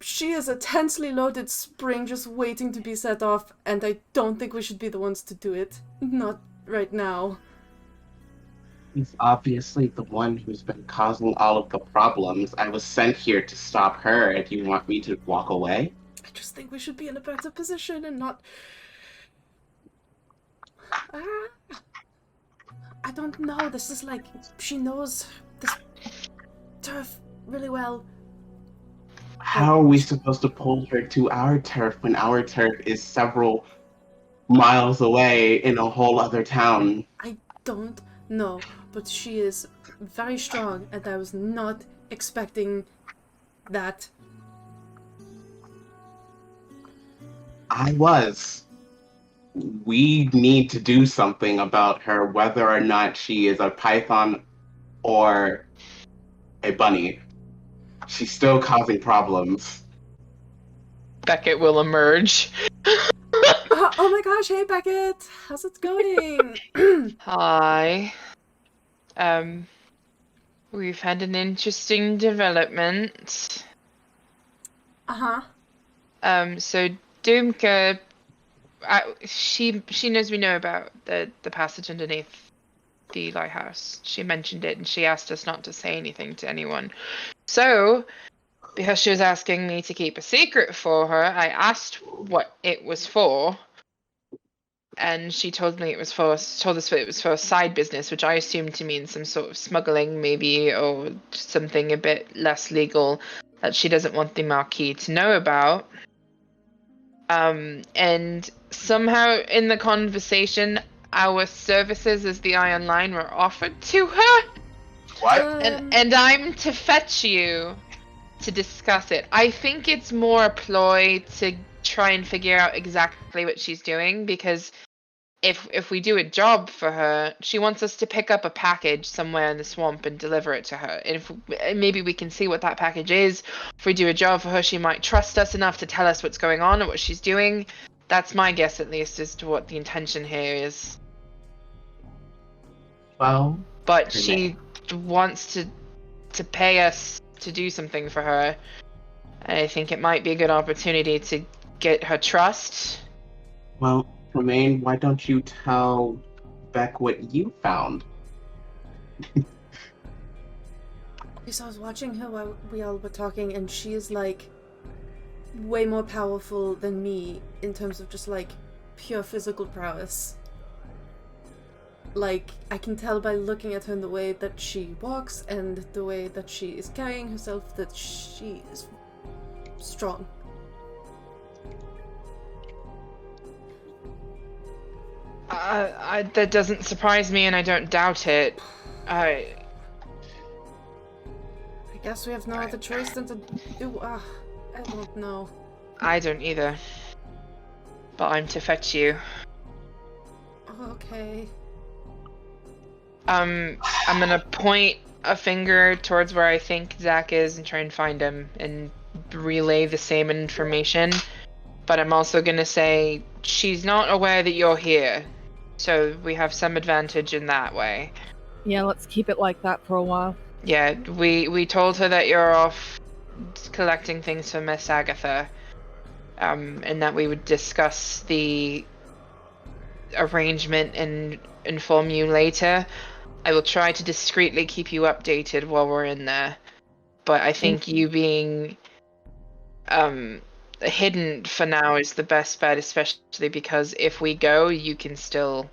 she is a tensely loaded spring just waiting to be set off, and I don't think we should be the ones to do it. Not right now. He's obviously the one who's been causing all of the problems. I was sent here to stop her. If you want me to walk away? I just think we should be in a better position and not... I don't know. This is like... She knows this turf really well. How are we supposed to pull her to our turf when our turf is several miles away in a whole other town? I don't know, but she is very strong, and I was not expecting that. I was. We need to do something about her, whether or not she is a python or a bunny. She's still causing problems. Beckett will emerge. Oh my gosh, hey Beckett! How's it going? Hi. We've had an interesting development. Uh-huh. So Dumka, she knows we know about the passage underneath the lighthouse. She mentioned it and she asked us not to say anything to anyone. So, because she was asking me to keep a secret for her, I asked what it was for. And she told us it was for a side business, which I assumed to mean some sort of smuggling, maybe, or something a bit less legal that she doesn't want the Marquis to know about. And somehow in the conversation, our services as the Iron Line were offered to her. What? And I'm to fetch you to discuss it. I think it's more a ploy to try and figure out exactly what she's doing, because if we do a job for her, she wants us to pick up a package somewhere in the swamp and deliver it to her. And if maybe we can see what that package is. If we do a job for her, she might trust us enough to tell us what's going on and what she's doing. That's my guess, at least, as to what the intention here is. Well, But she wants to pay us to do something for her. And I think it might be a good opportunity to get her trust. well, Tremayne, why don't you tell Beck what you found? Yes, I was watching her while we all were talking, and she is like way more powerful than me in terms of just like pure physical prowess. Like, I can tell by looking at her in the way that she walks and the way that she is carrying herself that she is strong. That doesn't surprise me, and I don't doubt it. I guess we have no other choice than to do. I don't know. I don't either. But I'm to fetch you. Okay. I'm gonna point a finger towards where I think Zach is and try and find him and relay the same information. But I'm also gonna say she's not aware that you're here. So we have some advantage in that way. Yeah, let's keep it like that for a while. Yeah, we told her that you're off collecting things for Miss Agatha, and that we would discuss the arrangement and inform you later. I will try to discreetly keep you updated while we're in there, but I think you being hidden for now is the best bet, especially because if we go, you can still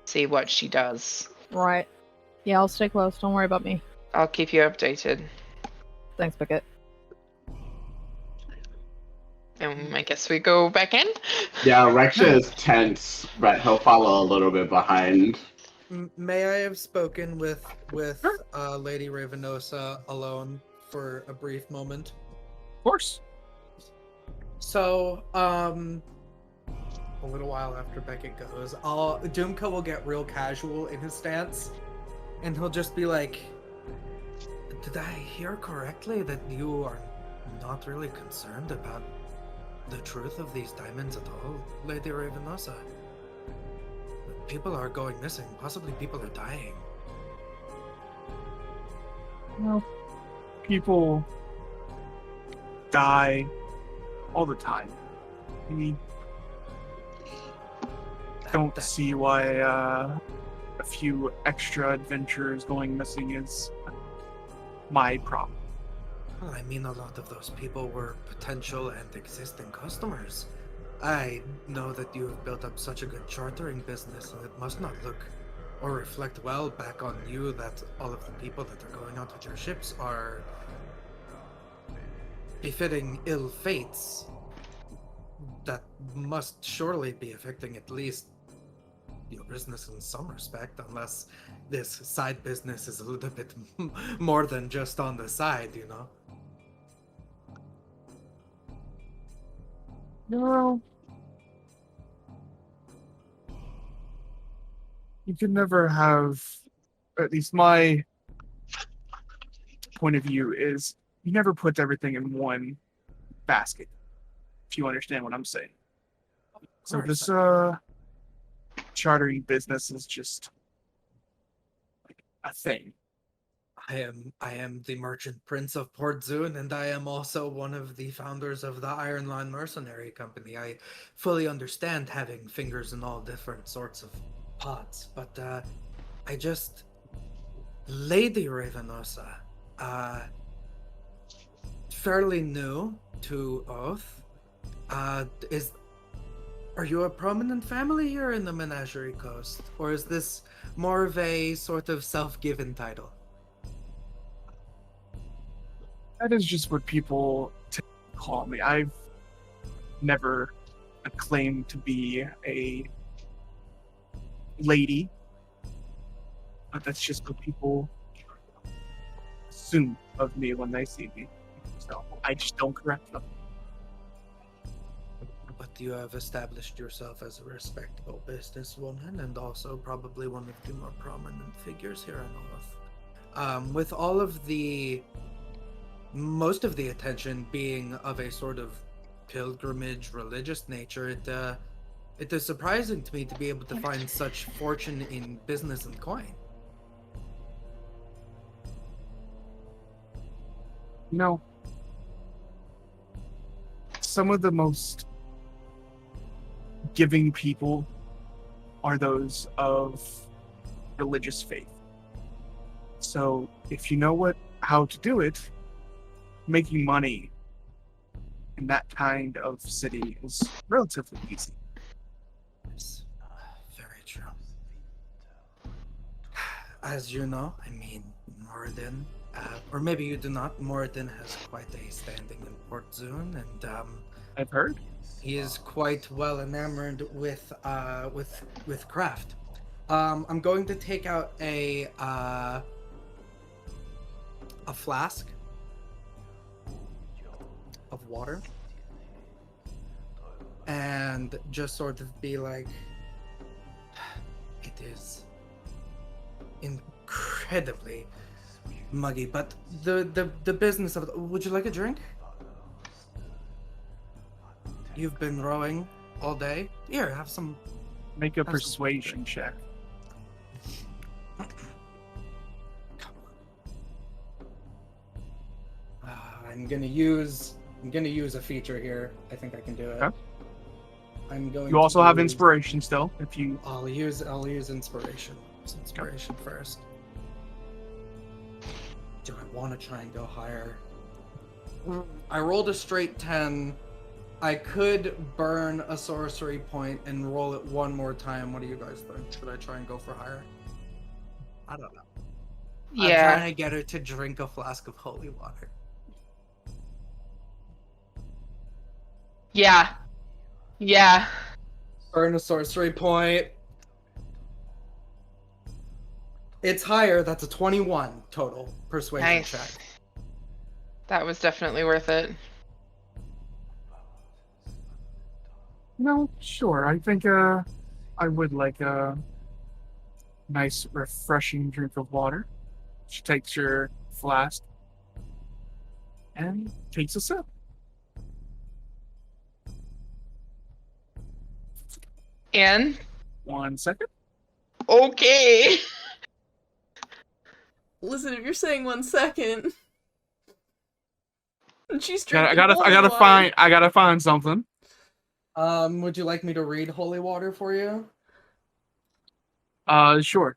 see what she does. Right. Yeah, I'll stay close. Don't worry about me. I'll keep you updated. Thanks, Beckett. And I guess we go back in? Yeah, Reksha is tense, but he'll follow a little bit behind. May I have spoken with Lady Ravenosa alone for a brief moment? Of course. So, a little while after Beckett goes, Dumka will get real casual in his stance, and he'll just be like, "Did I hear correctly that you are not really concerned about the truth of these diamonds at all, Lady Ravenosa? People are going missing. Possibly people are dying." Well, people die all the time. We don't see why a few extra adventurers going missing is my problem. Well, I mean, a lot of those people were potential and existing customers. I know that you have built up such a good chartering business, and it must not look or reflect well back on you that all of the people that are going out with your ships are befitting ill fates. That must surely be affecting at least your business in some respect, unless this side business is a little bit more than just on the side, you know? No. You can never have, at least my point of view is, you never put everything in one basket, if you understand what I'm saying. So this chartering business is just like a thing. I am the merchant prince of Port Zoon, and I am also one of the founders of the Iron Line Mercenary Company. I fully understand having fingers in all different sorts of pots, but I just... Lady Ravenosa, fairly new to Oath. Are you a prominent family here in the Menagerie Coast, or is this more of a sort of self-given title? That is just what people call me. I've never claimed to be a lady, but that's just what people assume of me when they see me. So I just don't correct them. But you have established yourself as a respectable businesswoman, and also probably one of the more prominent figures here in Oath. With all of most of the attention being of a sort of pilgrimage, religious nature, it is surprising to me to be able to find such fortune in business and coin. You know, some of the most giving people are those of religious faith. So if you know how to do it, making money in that kind of city is relatively easy. It's very true. As you know, I mean, Moradin, or maybe you do not, Moradin has quite a standing in Port Zoon, and I've heard. he is quite well enamored with craft. I'm going to take out a flask of water and just sort of be like, it is incredibly muggy, but the business of would you like a drink? You've been rowing all day. Here, have some. Make a persuasion check. gonna use a feature here. I think I can do it. Okay. I'm going. You also to have use- inspiration still, if you. I'll use inspiration. Use inspiration first. Do I want to try and go higher? I rolled a straight 10. I could burn a sorcery point and roll it one more time. What do you guys think? Should I try and go for higher? I don't know. I'm Yeah. trying to get her to drink a flask of holy water. Yeah. Yeah. Burn a sorcery point. It's higher. That's a 21 total persuasion Nice. check. That was definitely worth it. No, sure. I think I would like a nice, refreshing drink of water. She takes your flask and takes a sip. And 1 second. okay. Listen, if you're saying 1 second, and she's I drinking gotta holy water. I gotta find something. Would you like me to read holy water for you? Sure.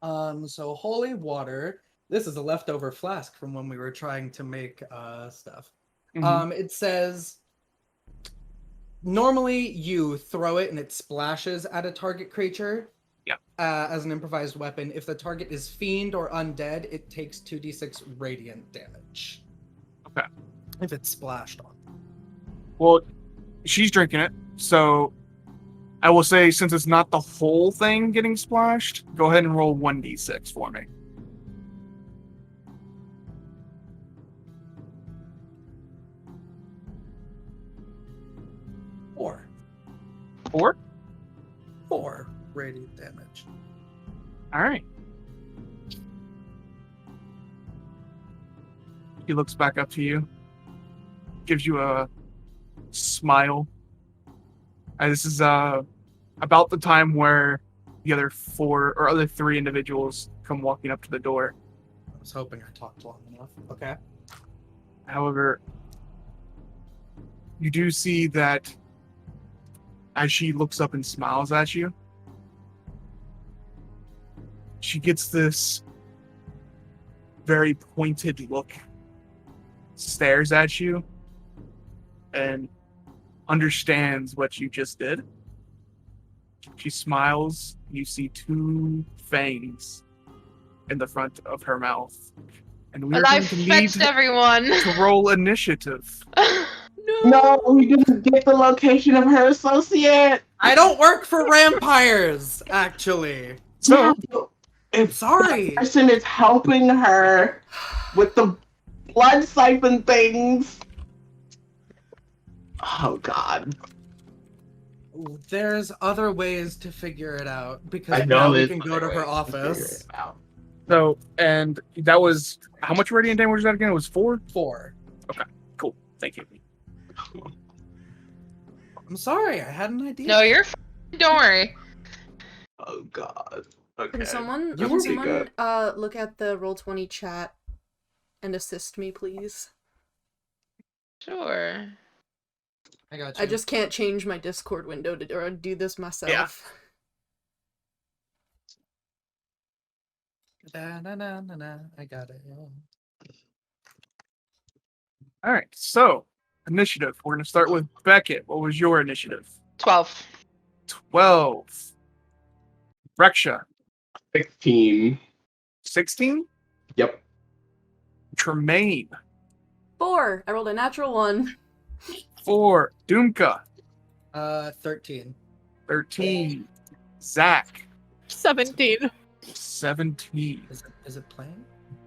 So holy water. This is a leftover flask from when we were trying to make stuff. Mhm. It says normally you throw it and it splashes at a target creature. Yeah. As an improvised weapon. If the target is fiend or undead, it takes 2d6 radiant damage. Okay. If it's splashed on. Well, she's drinking it, so I will say, since it's not the whole thing getting splashed, go ahead and roll 1d6 for me. Four? 4 radiant damage. All right. He looks back up to you, gives you a smile. And this is about the time where the other 3 individuals come walking up to the door. I was hoping I talked long enough. Okay. However, you do see that as she looks up and smiles at you, she gets this very pointed look, stares at you, and understands what you just did. She smiles. You see 2 fangs in the front of her mouth. And we're And I going to need fetched everyone. to roll initiative. No, we didn't get the location of her associate. I don't work for vampires, actually. So, If Sorry. the person is helping her with the blood siphon things. Oh God. There's other ways to figure it out because I know now we there's can go other to her ways to figure office. it out. So, and that was, how much radiant damage was that again? It was 4? 4. Cool. Thank you. I'm sorry, I had an idea. No, you're fine. Don't worry. Oh God. Okay. Can someone, You can will be someone good. look at the Roll20 chat and assist me, please? Sure. I got you. I just can't change my Discord window to or do this myself. Da-na-na-na-na. I got it. All right. So, initiative. We're going to start with Beckett. What was your initiative? 12. 12. Reksha. 16. 16. Yep. Tremayne. 4. I rolled a natural 1. 4. Dumka. 13. 13. Zach. 17. 17. Is it playing?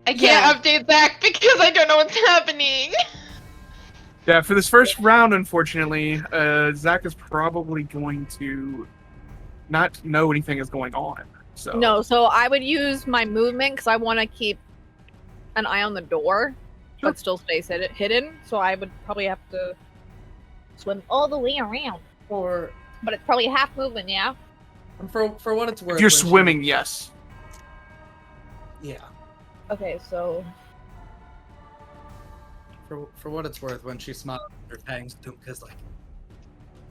I can't update back because I don't know what's happening. Yeah, for this first round, unfortunately, Zach is probably going to not know anything is going on. So No, so I would use my movement because I want to keep an eye on the door, Sure. but still stays hidden. So I would probably have to swim all the way around. Or But it's probably half movement, yeah? for what it's worth. if you're when she- swimming, yes. Yeah. Okay, so For what it's worth, when she smiles her fangs, Dumka's like,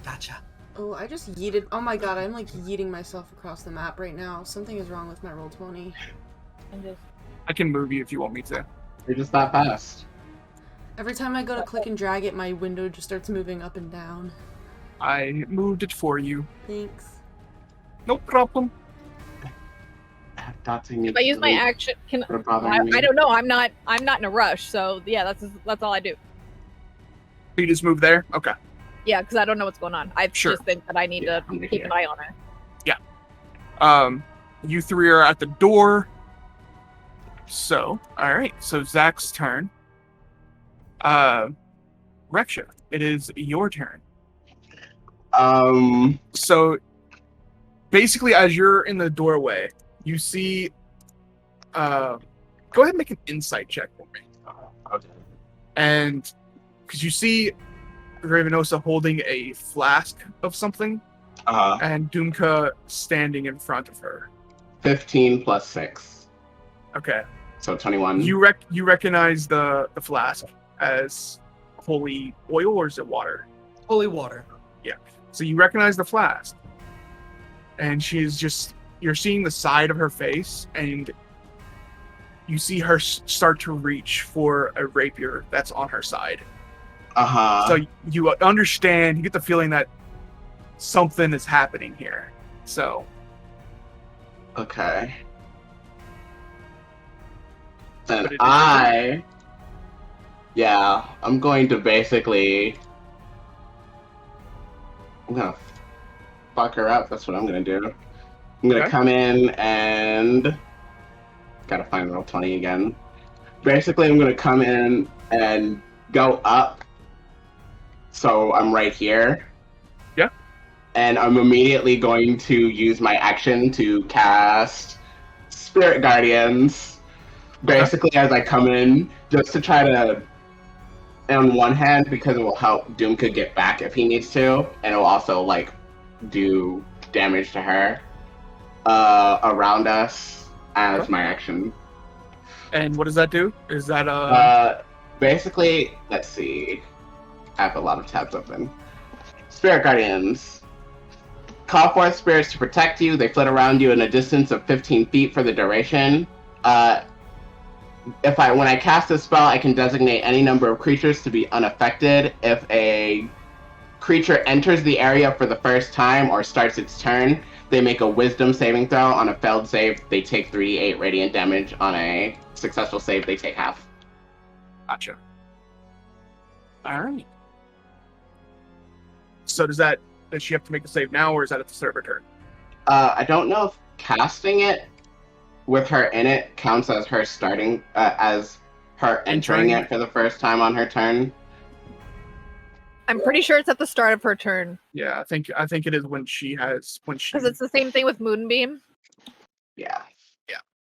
gotcha. Oh, I just yeeted. Oh my god, I'm like yeeting myself across the map right now. Something is wrong with my Roll20. I can move you if you want me to. You're just that fast. Every time I go to click and drag it, my window just starts moving up and down. I moved it for you. Thanks. No problem. If I use my action, can I don't know. I'm not in a rush, so yeah, that's all I do. You just move there? Okay. Yeah, because I don't know what's going on. I Sure. just think that I need to keep an eye on her. You three are at the door. So, alright, so Zach's turn. Reksha, it is your turn. So, basically, as you're in the doorway, you see, go ahead and make an insight check for me. Okay. And, because you see Ravenosa holding a flask of something, and Dumka standing in front of her. 15 plus 6. Okay. So 21. You recognize the flask as holy oil, or is it water? Holy water. So you recognize the flask, and you're seeing the side of her face, and you see her start to reach for a rapier that's on her side. So you understand, you get the feeling that something is happening here. So. Okay. And But it is- I'm going to basically, I'm gonna fuck her up. That's what I'm gonna do. I'm gonna Okay. come in and gotta find Roll20 again. Basically, I'm gonna come in and go up, so I'm right here. Yeah. And I'm immediately going to use my action to cast Spirit Guardians. Basically, as I come in, just to try to, on one hand, because it will help Dumka get back if he needs to, and it will also, like, do damage to her around us as my action. And what does that do? Is that Basically, let's see. I have a lot of tabs open. Spirit Guardians. Call forth spirits to protect you. They flit around you in a distance of 15 feet for the duration. When I cast a spell, I can designate any number of creatures to be unaffected. If a creature enters the area for the first time or starts its turn, they make a Wisdom saving throw. On a failed save, they take 3d8 radiant damage. On a successful save, they take half. Gotcha. Alright. So does she have to make a save now, or is that at the start of her turn? I don't know if casting it with her in it counts as her starting, as her entering it for the first time on her turn. I'm pretty sure it's at the start of her turn. Yeah, I think it is when she. Because it's the same thing with Moonbeam. Yeah.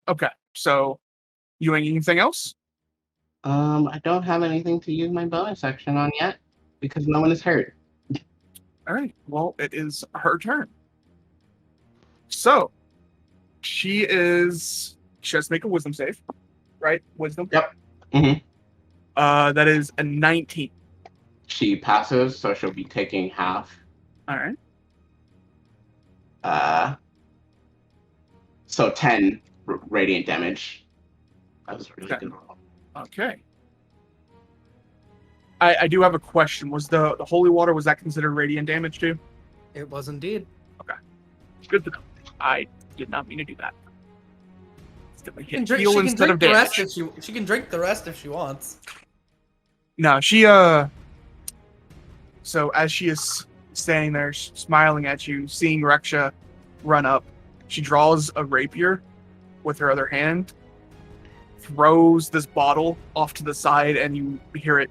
Okay, so you doing anything else? I don't have anything to use my bonus action on yet because no one is hurt. All right. Well, it is her turn. So she has to make a Wisdom save, right? Wisdom. Yep. Mm-hmm. That is a 19. She passes, so she'll be taking half. All right. So 10 radiant damage. That was really good. Okay. I do have a question. Was the holy water, was that considered radiant damage too? It was indeed. Okay. Good to know. I did not mean to do that. She can drink the rest if she can drink the rest if she wants. No, she so as she is standing there smiling at you, seeing Reksha run up, she draws a rapier with her other hand, throws this bottle off to the side, and you hear it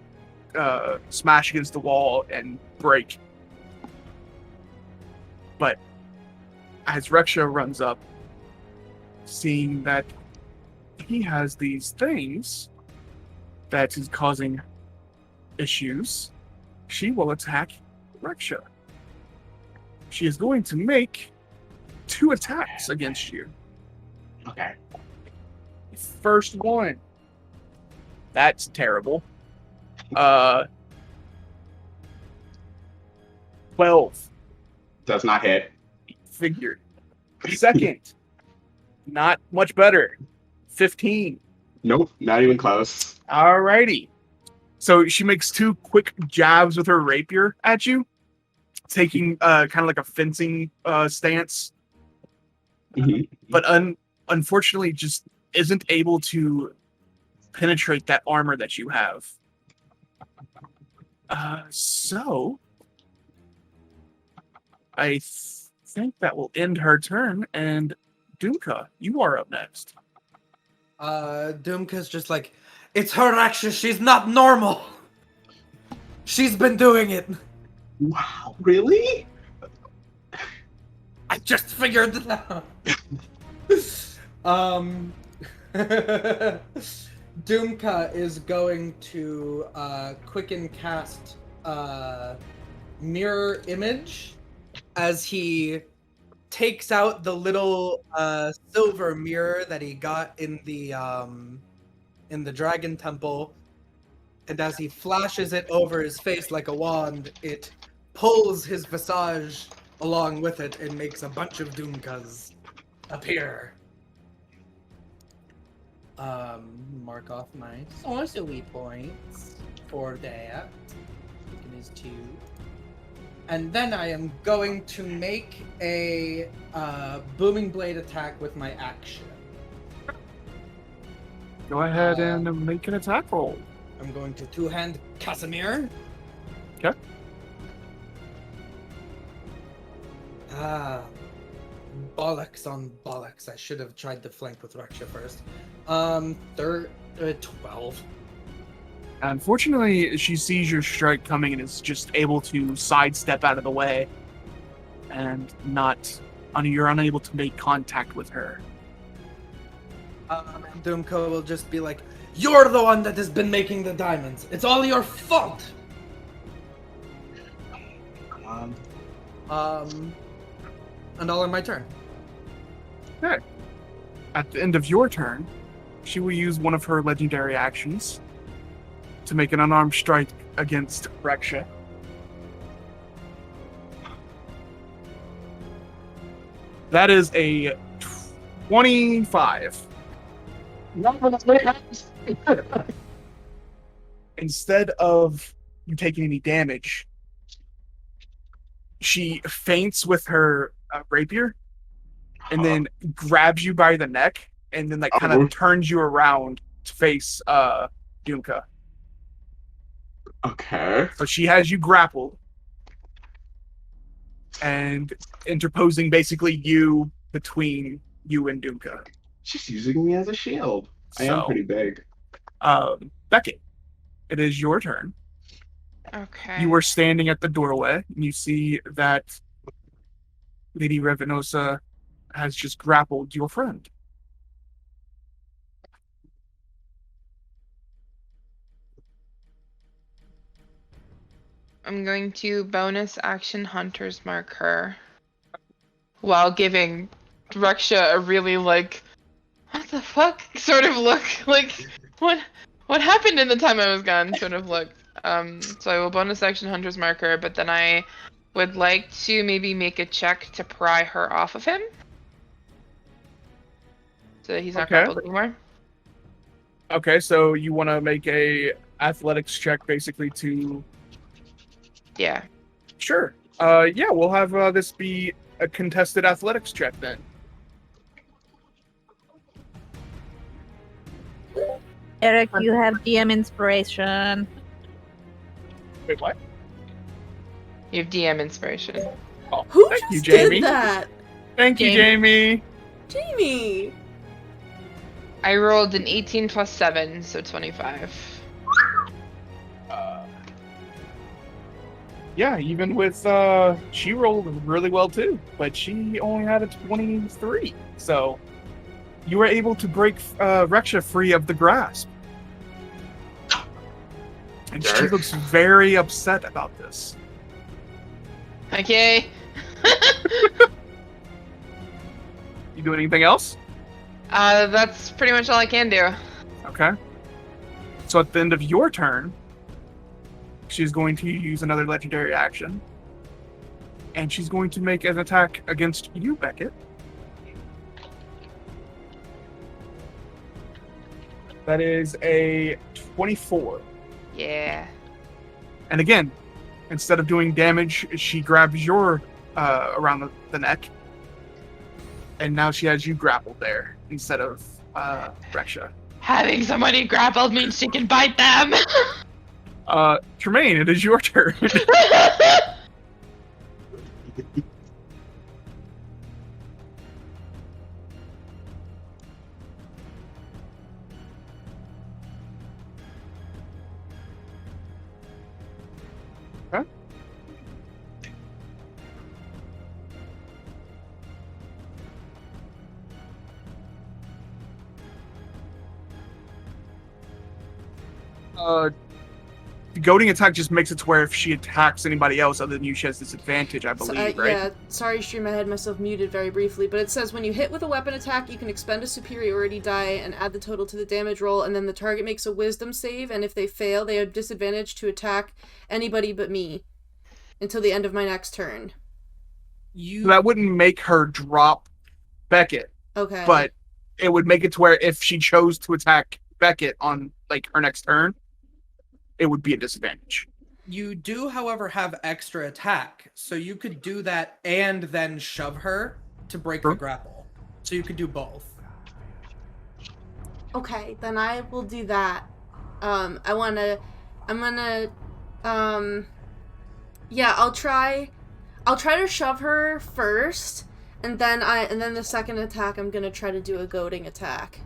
smash against the wall and break. But as Reksha runs up, seeing that he has these things that is causing issues, she will attack Reksha. She is going to make 2 attacks against you. Okay. First one. That's terrible. 12. Does not hit. Figured. Second. Not much better. 15. Nope, not even close. Alrighty. So she makes 2 quick jabs with her rapier at you, taking kind of like a fencing stance, but unfortunately just isn't able to penetrate that armor that you have. So I think that will end her turn, and Dumka, you are up next. Dumka's just like, it's her Reksha, she's not normal. She's been doing it. Wow, really? I just figured it out. Dumka is going to quicken cast mirror image as he takes out the little silver mirror that he got in the dragon temple, and as he flashes it over his face like a wand, it pulls his visage along with it and makes a bunch of Dumkas appear. Mark off my sorcery points for that. It is 2. And then I am going to make a booming blade attack with my action. Go ahead and make an attack roll. I'm going to two-hand Casimir. Okay. Bollocks on bollocks. I should have tried to flank with Reksha first. 12. Unfortunately, she sees your strike coming and is just able to sidestep out of the way, and you're unable to make contact with her. Dumka will just be like, "You're the one that has been making the diamonds. It's all your fault." Come on. And all in my turn. Okay. At the end of your turn, she will use one of her legendary actions to make an unarmed strike against Reksha. That is a 25. Instead of you taking any damage, she feints with her rapier and then grabs you by the neck and then kind of turns you around to face Dumka. Okay. So she has you grappled and interposing basically you between you and Dumka. She's using me as a shield. I am pretty big. Beckett, it is your turn. Okay. You were standing at the doorway, and you see that Lady Revenosa has just grappled your friend. I'm going to bonus action Hunter's Mark her while giving Reksha a really what the fuck sort of look. Like, what happened in the time I was gone sort of look. So I will bonus action Hunter's Mark her, but then I would like to maybe make a check to pry her off of him. So that he's not grappled anymore. Okay, so you want to make a athletics check basically to... Yeah. Sure. Yeah, we'll have this be a contested athletics check then. Eric, you have DM inspiration. Wait, what? You have DM inspiration. Oh, Who thank just you, Jamie. did that? Thank you, Jamie. Jamie. I rolled an 18 plus 7, so 25. Yeah, even with she rolled really well too, but she only had a 23. So you were able to break Reksha free of the grasp. And she looks very upset about this. Okay. You do anything else? That's pretty much all I can do. Okay. So at the end of your turn, she's going to use another legendary action. And she's going to make an attack against you, Beckett. That is a 24. Yeah. And again, instead of doing damage, she grabs your around the neck. And now she has you grappled there instead of Reksha. Having somebody grappled means she can bite them. Tremayne, it is your turn. Huh? The goading attack just makes it to where if she attacks anybody else other than you, she has disadvantage, I believe, right? Yeah, sorry, stream, I had myself muted very briefly, but it says when you hit with a weapon attack, you can expend a superiority die and add the total to the damage roll, and then the target makes a wisdom save, and if they fail, they have disadvantage to attack anybody but me until the end of my next turn. So that wouldn't make her drop Beckett, Okay. but it would make it to where if she chose to attack Beckett on like her next turn, it would be a disadvantage. You do, however, have extra attack, so you could do that and then shove her to break the grapple. So you could do both. Okay, then I will do that. Yeah, I'll try to shove her first, and then the second attack I'm gonna try to do a goading attack.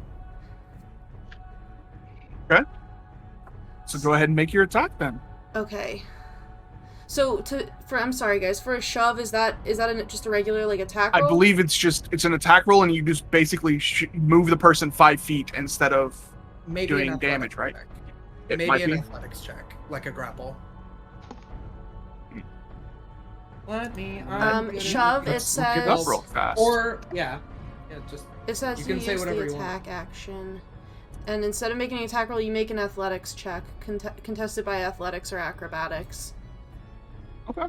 Okay. So go ahead and make your attack then. Okay. So I'm sorry guys, for a shove, is that just a regular like attack roll? I believe it's an attack roll, and you just basically move the person 5 feet instead of Maybe doing damage, right? Check. It Maybe might an be. athletics check, like a grapple. Let me. Shove. It Let's look it up says. real fast. Or just. It says You you, can say use whatever the you want. attack action, and instead of making an attack roll, you make an athletics check, contested by athletics or acrobatics. Okay.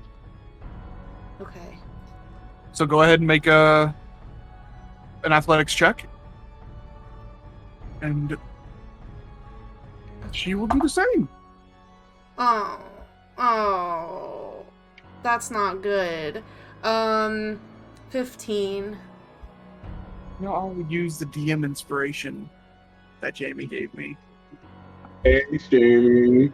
Okay. So go ahead and make an athletics check. And she will do the same. Oh, that's not good. 15. No, I'll use the DM inspiration that Jamie gave me. Thanks, Jamie.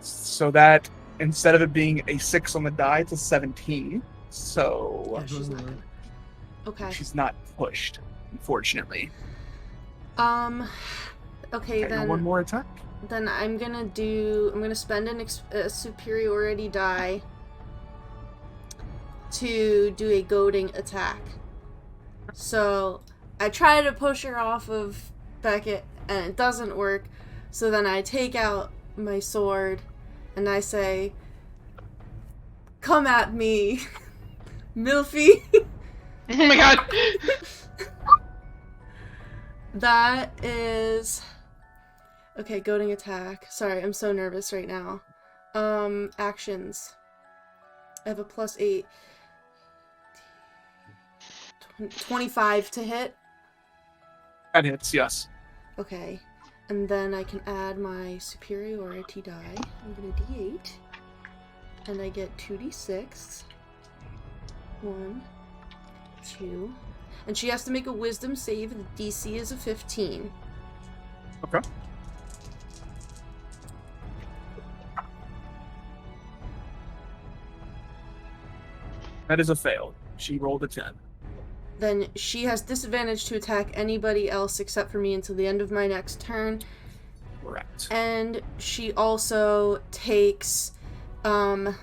So that instead of it being a 6 on the die, it's a 17. So She's not good. Okay. she's not pushed, unfortunately. Okay, then. One more attack. Then I'm gonna spend a superiority die to do a goading attack. So I try to push her off of Beckett, and it doesn't work. So then I take out my sword, and I say, "Come at me, Milfy." Oh my god. That is... Okay, goading attack. Sorry, I'm so nervous right now. Actions. I have a +8. 25 to hit. That hits, yes. Okay. And then I can add my superiority die. I'm gonna D8. And I get 2d6. 1, 2. And she has to make a wisdom save. The DC is a 15. Okay. That is a fail. She rolled a 10. Then she has disadvantage to attack anybody else except for me until the end of my next turn. Correct. And she also takes 5,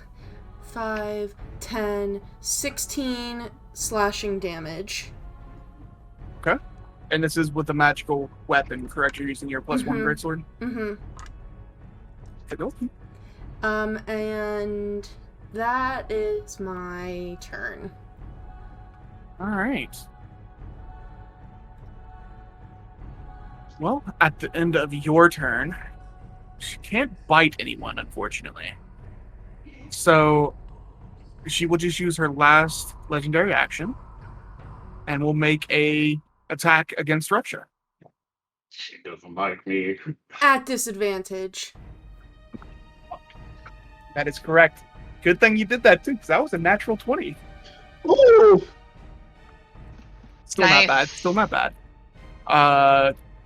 10, 16 slashing damage. Okay. And this is with a magical weapon, correct? You're using your +1 greatsword? Mm-hmm. Okay. And that is my turn. Alright. Well, at the end of your turn, she can't bite anyone, unfortunately. So she will just use her last legendary action, and will make a attack against Reksha. She doesn't like me. At disadvantage. That is correct. Good thing you did that too, because that was a natural 20. Ooh. Still Nice. not bad. Still not bad.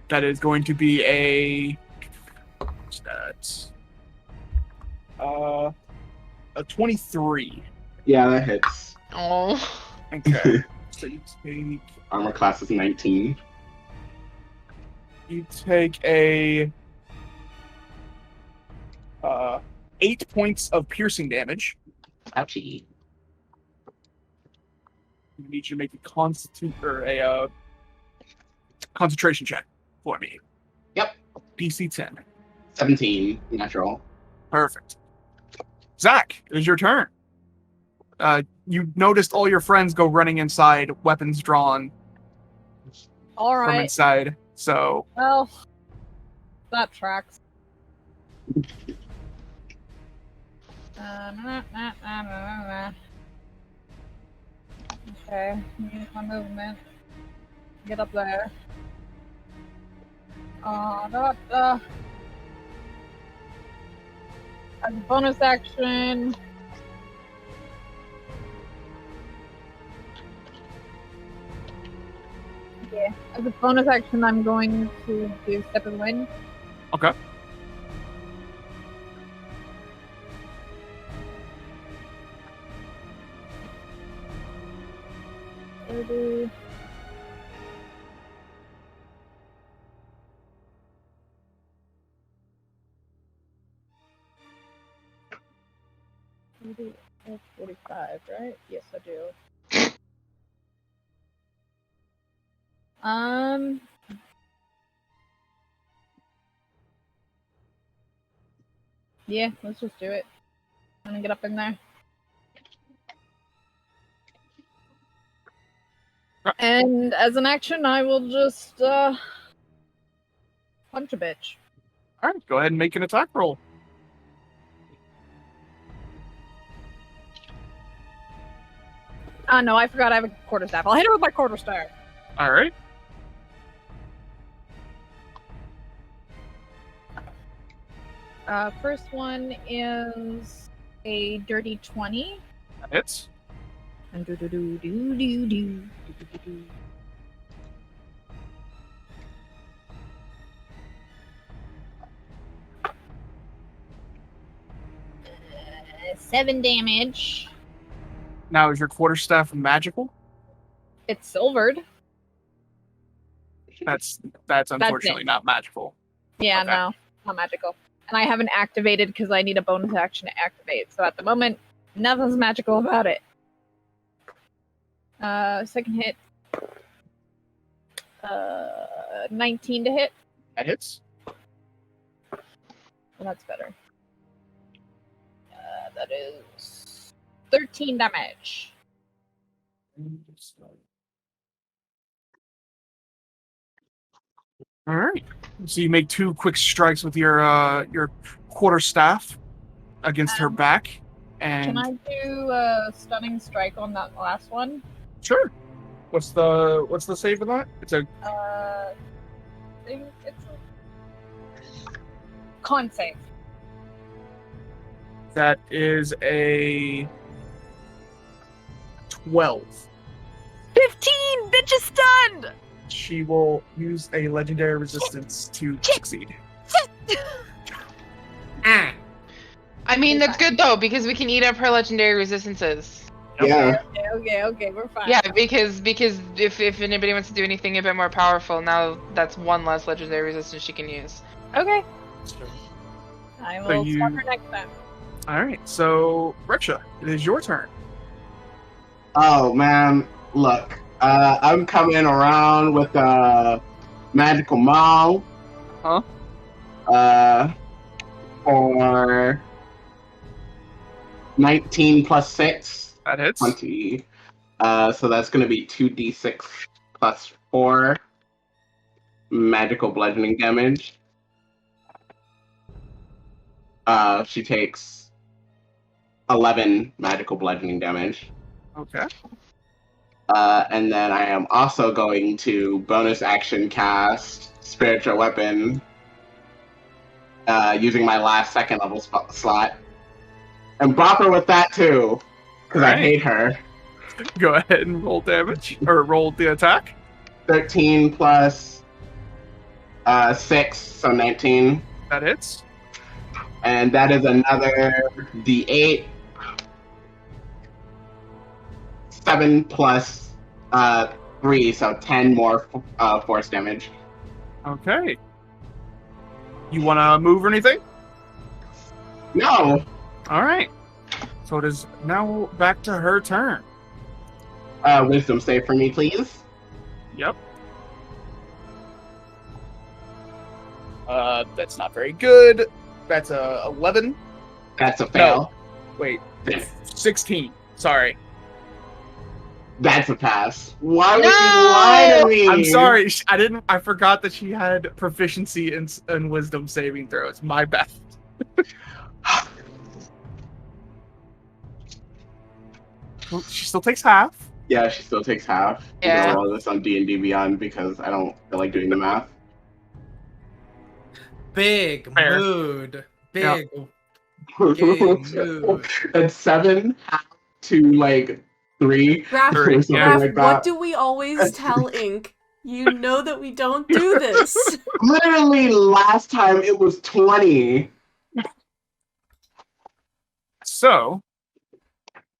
That is going to be a stats. A 23. Yeah, that hits. Oh. Okay. So you take Armor class is 19. a 8 points of piercing damage. Ouchie. You need you to make a concentration check for me. Yep. DC 10. 17 natural. Perfect. Zach, it is your turn. You noticed all your friends go running inside, weapons drawn All from right. inside. So Well, that tracks. Okay, use my movement. Get up there. As a bonus action. Yeah, as a bonus action, I'm going to do Step of the Wind. okay. Maybe. Maybe it's 45, right? Yes, I do. Yeah, let's just do it. I'm gonna get up in there. And as an action, I will just punch a bitch. All right, go ahead and make an attack roll. Oh no, I forgot I have a quarterstaff. I'll hit her with my quarterstaff. All right. First one is a dirty 20. That hits. And do. 7 damage. Now, is your quarterstaff magical? It's silvered. That's unfortunately not magical. Yeah, Okay. no, not magical. And I haven't activated because I need a bonus action to activate. So at the moment, nothing's magical about it. Second hit. 19 to hit. That hits. Well, that's better. That is 13 damage. All right. So you make 2 quick strikes with your quarterstaff against her back, and Can I do a stunning strike on that last one? sure. What's the save for that? It's a I think it's a con save. that is a 12. 15! Bitch is stunned! She will use a legendary resistance to succeed. I mean, that's good though, because we can eat up her legendary resistances. Yeah. Okay, we're fine. Yeah, because if anybody wants to do anything a bit more powerful, now that's 1 less legendary resistance she can use. Okay. I will you- swap her next time. All right. So Reksha, it is your turn. Oh man, look. I'm coming around with a magical maul. Huh? For 19 plus 6. That hits. 20. So that's going to be 2d6 plus 4 magical bludgeoning damage. She takes 11 magical bludgeoning damage. Okay. And then I am also going to bonus action cast Spiritual Weapon using my last second level slot. And bop her with that too, because I hate her. Go ahead and roll damage, or roll the attack. 13 plus 6, so 19. That hits. And that is another D8. 7 plus 3, so 10 more force damage. Okay. You want to move or anything? No! Alright. So it is now back to her turn. Wisdom save for me, please. Yep. That's not very good. That's a 11. That's a fail. Wait, 16. Sorry. That's a pass. Why would you lie to me? I'm sorry. I forgot that she had proficiency in wisdom saving throws. My bad. Well, she still takes half. Yeah, she still takes half. Yeah. I'm gonna roll this on D&D Beyond because I don't feel like doing the math. Big Fair. mood. Yeah. Big mood. And 7 to like 3 Raph, or something Yeah. like that. what do we always tell Ink? You know that we don't do this. Literally last time it was 20. So,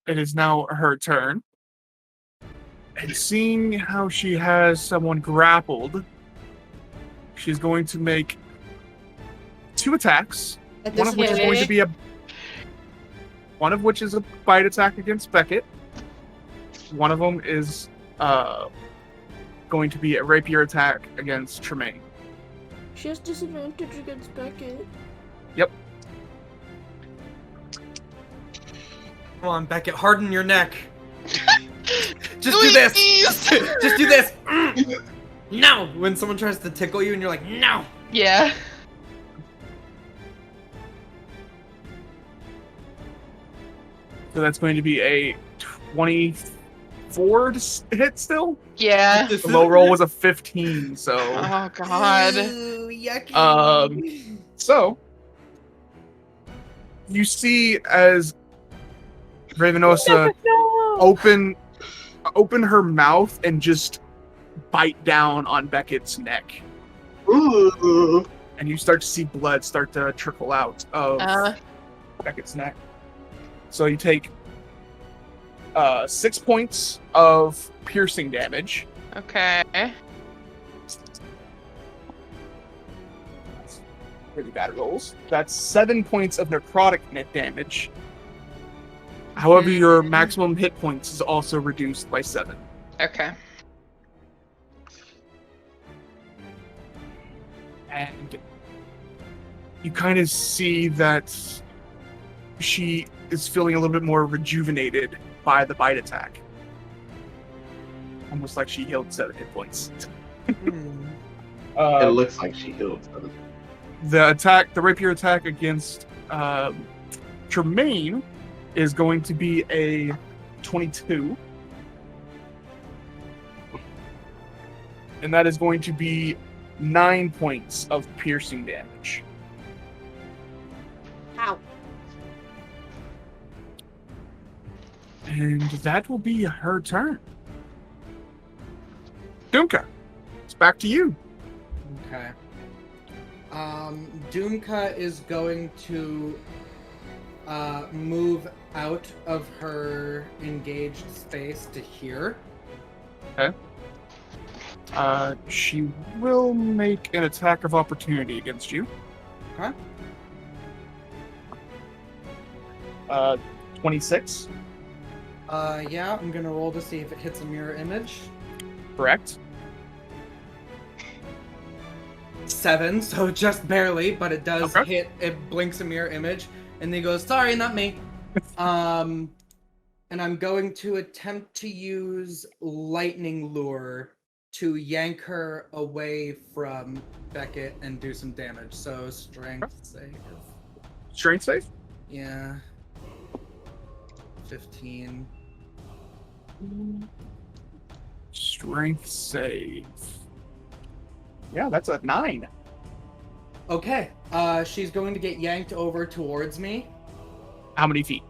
it is now her turn. And seeing how she has someone grappled, she's going to make 2 attacks. At One this of which is point, going to be one of which is a bite attack against Beckett. One of them is going to be a rapier attack against Tremayne. she has disadvantage against Beckett. Yep. Come on, Beckett, harden your neck. Just do this. Just do this. No. When someone tries to tickle you and you're like, no. Yeah. So that's going to be a 24 to hit still. Yeah. This The low roll was a 15, so Oh god. Ooh, yucky. so you see as Ravenosa No. open her mouth and just bite down on Beckett's neck, Ooh. and you start to see blood start to trickle out of Beckett's neck. So you take 6 points of piercing damage. Okay. Really bad rolls. That's 7 points of necrotic net damage. However, your maximum hit points is also reduced by 7. Okay. And you kind of see that she is feeling a little bit more rejuvenated by the bite attack. Almost like she healed 7 hit points. It looks like she healed 7. The rapier attack against Tremayne is going to be a 22. And that is going to be 9 points of piercing damage. Ow. And that will be her turn. Dumka, it's back to you. Okay. Dumka is going to move out of her engaged space to here. She will make an attack of opportunity against you. Okay. 26. Yeah, I'm gonna roll to see if it hits a mirror image. Correct. 7, so just barely, but it does Okay. hit. It blinks a mirror image, and then he goes, "Sorry, not me." And I'm going to attempt to use lightning lure to yank her away from Beckett and do some damage. So strength save. Strength save? Yeah. 15. Strength save. Yeah, that's a 9. Okay. She's going to get yanked over towards me. How many feet?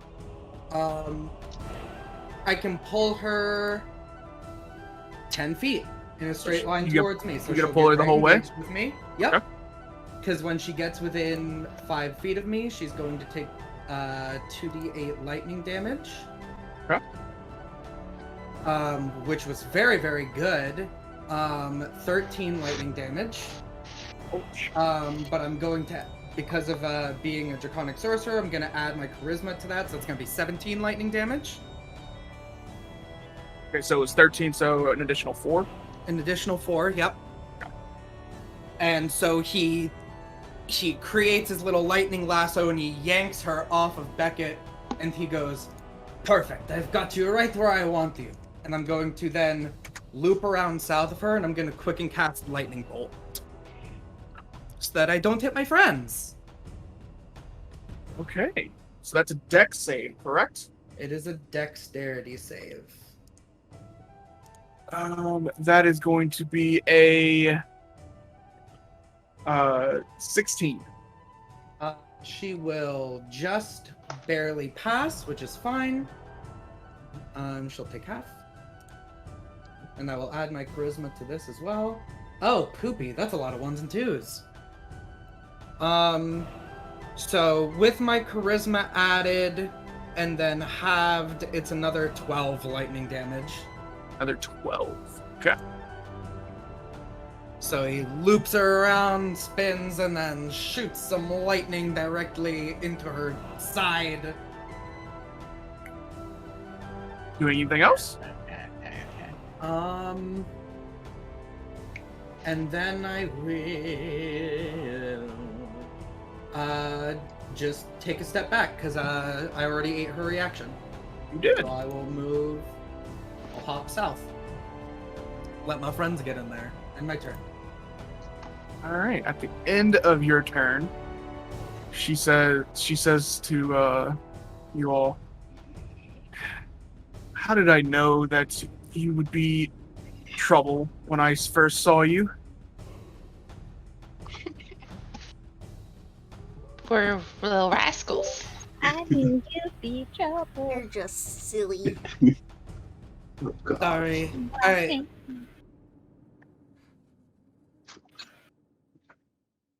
I can pull her 10 feet in a straight line You towards me. So you gonna she'll pull get her the right whole way? engaged with me. Yep. Okay. Because when she gets within 5 feet of me, she's going to take 2d8 lightning damage. Okay. Which was very, very good. 13 lightning damage. But I'm going to, because of being a Draconic Sorcerer, I'm going to add my Charisma to that, so it's going to be 17 lightning damage. Okay, so it's 13, so an additional 4. An additional 4, yep. And so he creates his little lightning lasso and he yanks her off of Beckett, and he goes, "Perfect, I've got you right where I want you." And I'm going to then loop around south of her, and I'm going to quicken cast Lightning Bolt. So that I don't hit my friends. Okay, so that's a dex save, correct? It is a dexterity save. That is going to be a 16. She will just barely pass, which is fine. She'll take half. And I will add my charisma to this as well. Oh, poopy. That's a lot of 1s and 2s. So with my charisma added and then halved, it's another 12 lightning damage. Another 12. Okay. So he loops her around, spins, and then shoots some lightning directly into her side. Doing anything else? And then I will just take a step back because I already ate her reaction. You did. So I will move. I'll hop south. Let my friends get in there. And my turn. All right. At the end of your turn, she says to you all, "How did I know that you would be trouble when I first saw you?" We're little rascals. I knew you'd be trouble. You're just silly. Oh, God. Sorry. Alright.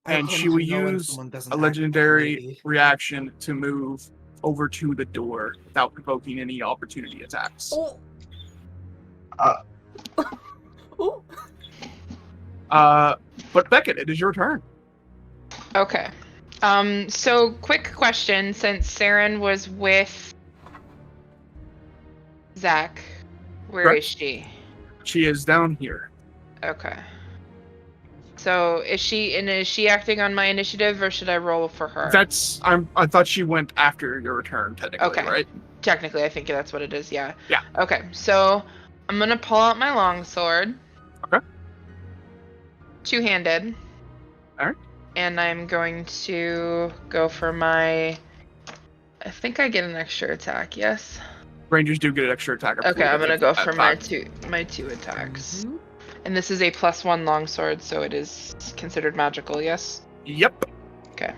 And she will use a legendary reaction to move over to the door without provoking any opportunity attacks. Oh. Oh. But Beckett, it is your turn. Okay. So quick question, since Saren was with Zach, where is she? She is down here. Okay. So is she acting on my initiative, or should I roll for her? I thought she went after your return, technically, Okay. right? Technically, I think that's what it is, yeah. Yeah. Okay, so I'm gonna pull out my longsword. Okay. Two-handed. Alright. And I'm going to go for my... I think I get an extra attack, yes? Rangers do get an extra attack. I Okay, believe, I'm gonna at go that for time. my two attacks. And this is a +1 longsword, so it is considered magical, yes? Yep. Okay.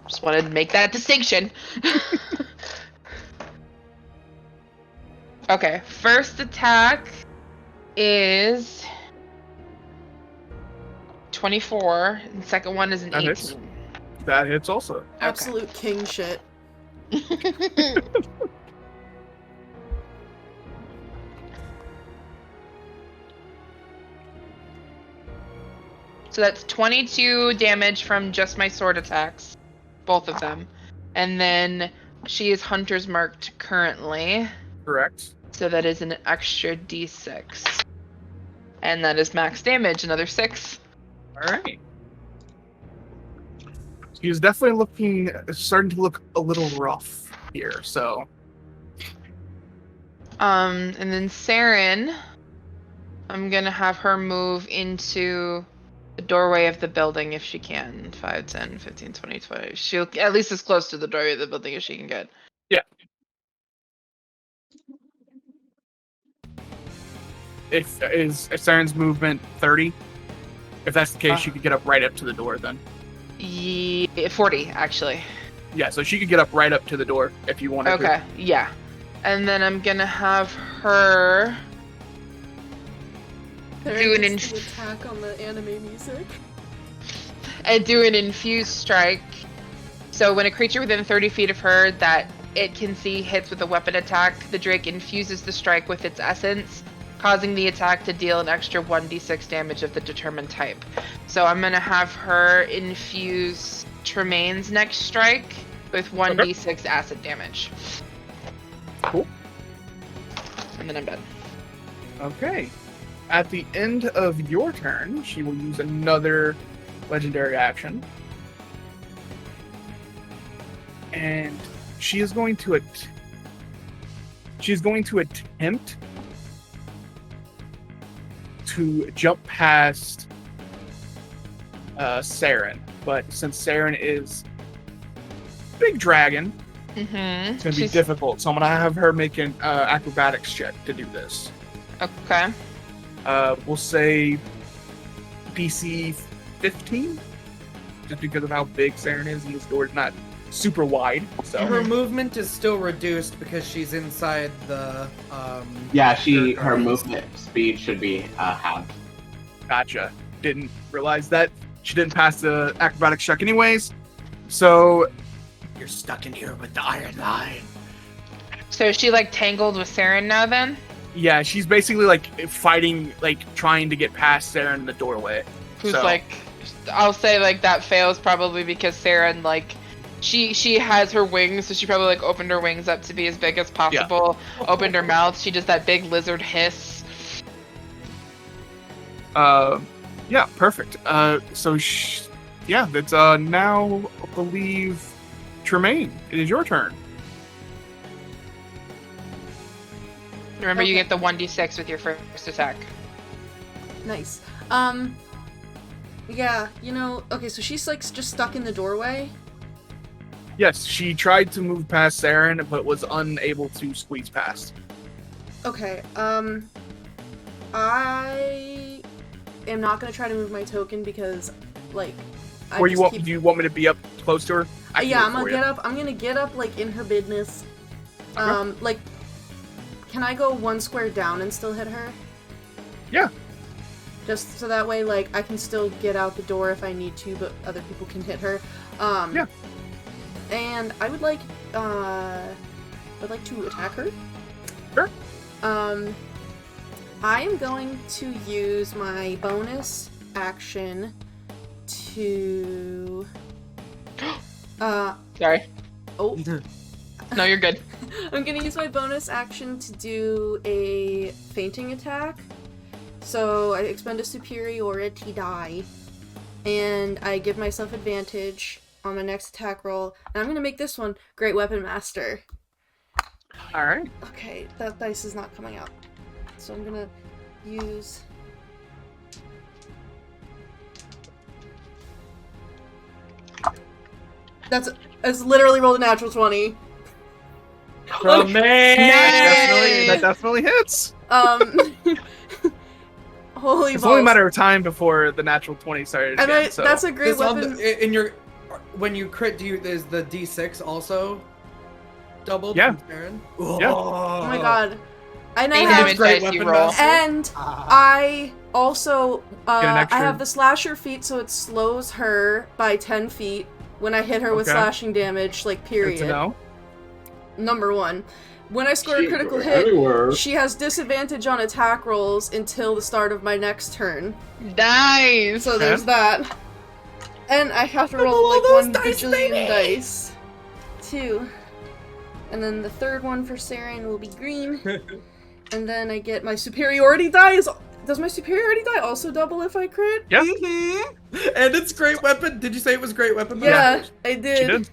Just wanted to make that distinction. Okay, first attack is 24, and the second one is an That 18. hits. That hits also. Absolute king shit. So that's 22 damage from just my sword attacks, both of them. And then she is hunter's marked currently, Correct. so that is an extra d6. And that is max damage, another 6. Alright. He's definitely starting to look a little rough here, so. And then Saren, I'm gonna have her move into the doorway of the building if she can. 5, 10, 15, 20, 20. She'll at least as close to the doorway of the building as she can get. Yeah. If Saren's movement 30? If that's the case, she could get up right up to the door then. 40, actually. Yeah, so she could get up right up to the door if you wanted to. Okay, yeah. And then I'm gonna have her do an attack on the anime music. Do an infused strike. So when a creature within 30 feet of her that it can see hits with a weapon attack, the Drake infuses the strike with its essence, causing the attack to deal an extra 1d6 damage of the determined type. So I'm gonna have her infuse Tremayne's next strike with 1d6 acid damage. Cool. And then I'm done. Okay. At the end of your turn, she will use another legendary action. And she is going to attempt to jump past Saren. But since Saren is big dragon, it's going to be difficult. So I'm going to have her make an acrobatics check to do this. Okay. We'll say DC 15, just because of how big Saren is, and this door is not super wide. So Her movement is still reduced because she's inside the. Yeah, her movement speed should be halved. Gotcha. Didn't realize that. She didn't pass the acrobatics check anyways. So You're stuck in here with the iron line. So is she like tangled with Saren now then? yeah, she's basically like fighting, like trying to get past Saren in the doorway. Who's So- like, I'll say like that fails probably because Saren like, she has her wings, so she probably like opened her wings up to be as big as possible. Opened her mouth, she does that big lizard hiss. Yeah, perfect. So yeah, that's now I believe Tremayne. It is your turn. Remember, you Okay. get the 1d6 with your first attack. Nice. Yeah, you know, okay, so she's like just stuck in the doorway. Yes, she tried to move past Saren, but was unable to squeeze past. Okay, I am not gonna try to move my token because, like, I Or just you want? keep... Do you want me to be up close to her? I can Yeah, do it I'm gonna for you. get up. I'm gonna get up like in her business. Like, can I go one square down and still hit her? Yeah. Just so that way, like, I can still get out the door if I need to, but other people can hit her. Yeah. And I would like to attack her. Sure. I am going to use my bonus action to. Sorry. Oh. No, you're good. I'm gonna use my bonus action to do a fainting attack. So I expend a superiority die, and I give myself advantage on my next attack roll. And I'm gonna make this one Great Weapon Master. All right. Okay, that dice is not coming out. So I'm gonna use... It's literally rolled a natural 20. Tremayne! Nice! That definitely hits. Holy It's balls. only a matter of time before the natural 20 started And again, so. that's a great This on weapon. in your when you crit, is the D6 also doubled? Yeah. From Aaron? Yeah. Oh my god. And I Eight have... damage dice you roll. And I also, Get an I extra- have the slasher feat, so it slows her by 10 feet when I hit her with Okay. slashing damage, like, Good period. to know. Number one. When I score a She critical goes hit, everywhere. she has disadvantage on attack rolls until the start of my next turn. Nice! So there's that. And I have to roll, all like, those one dice, bajillion baby! dice. 2. And then the third one for Saren will be green. And then I get my superiority die. Does my superiority die also double if I crit? Yeah. And it's great weapon. Did you say it was great weapon? Yeah, I did. She did.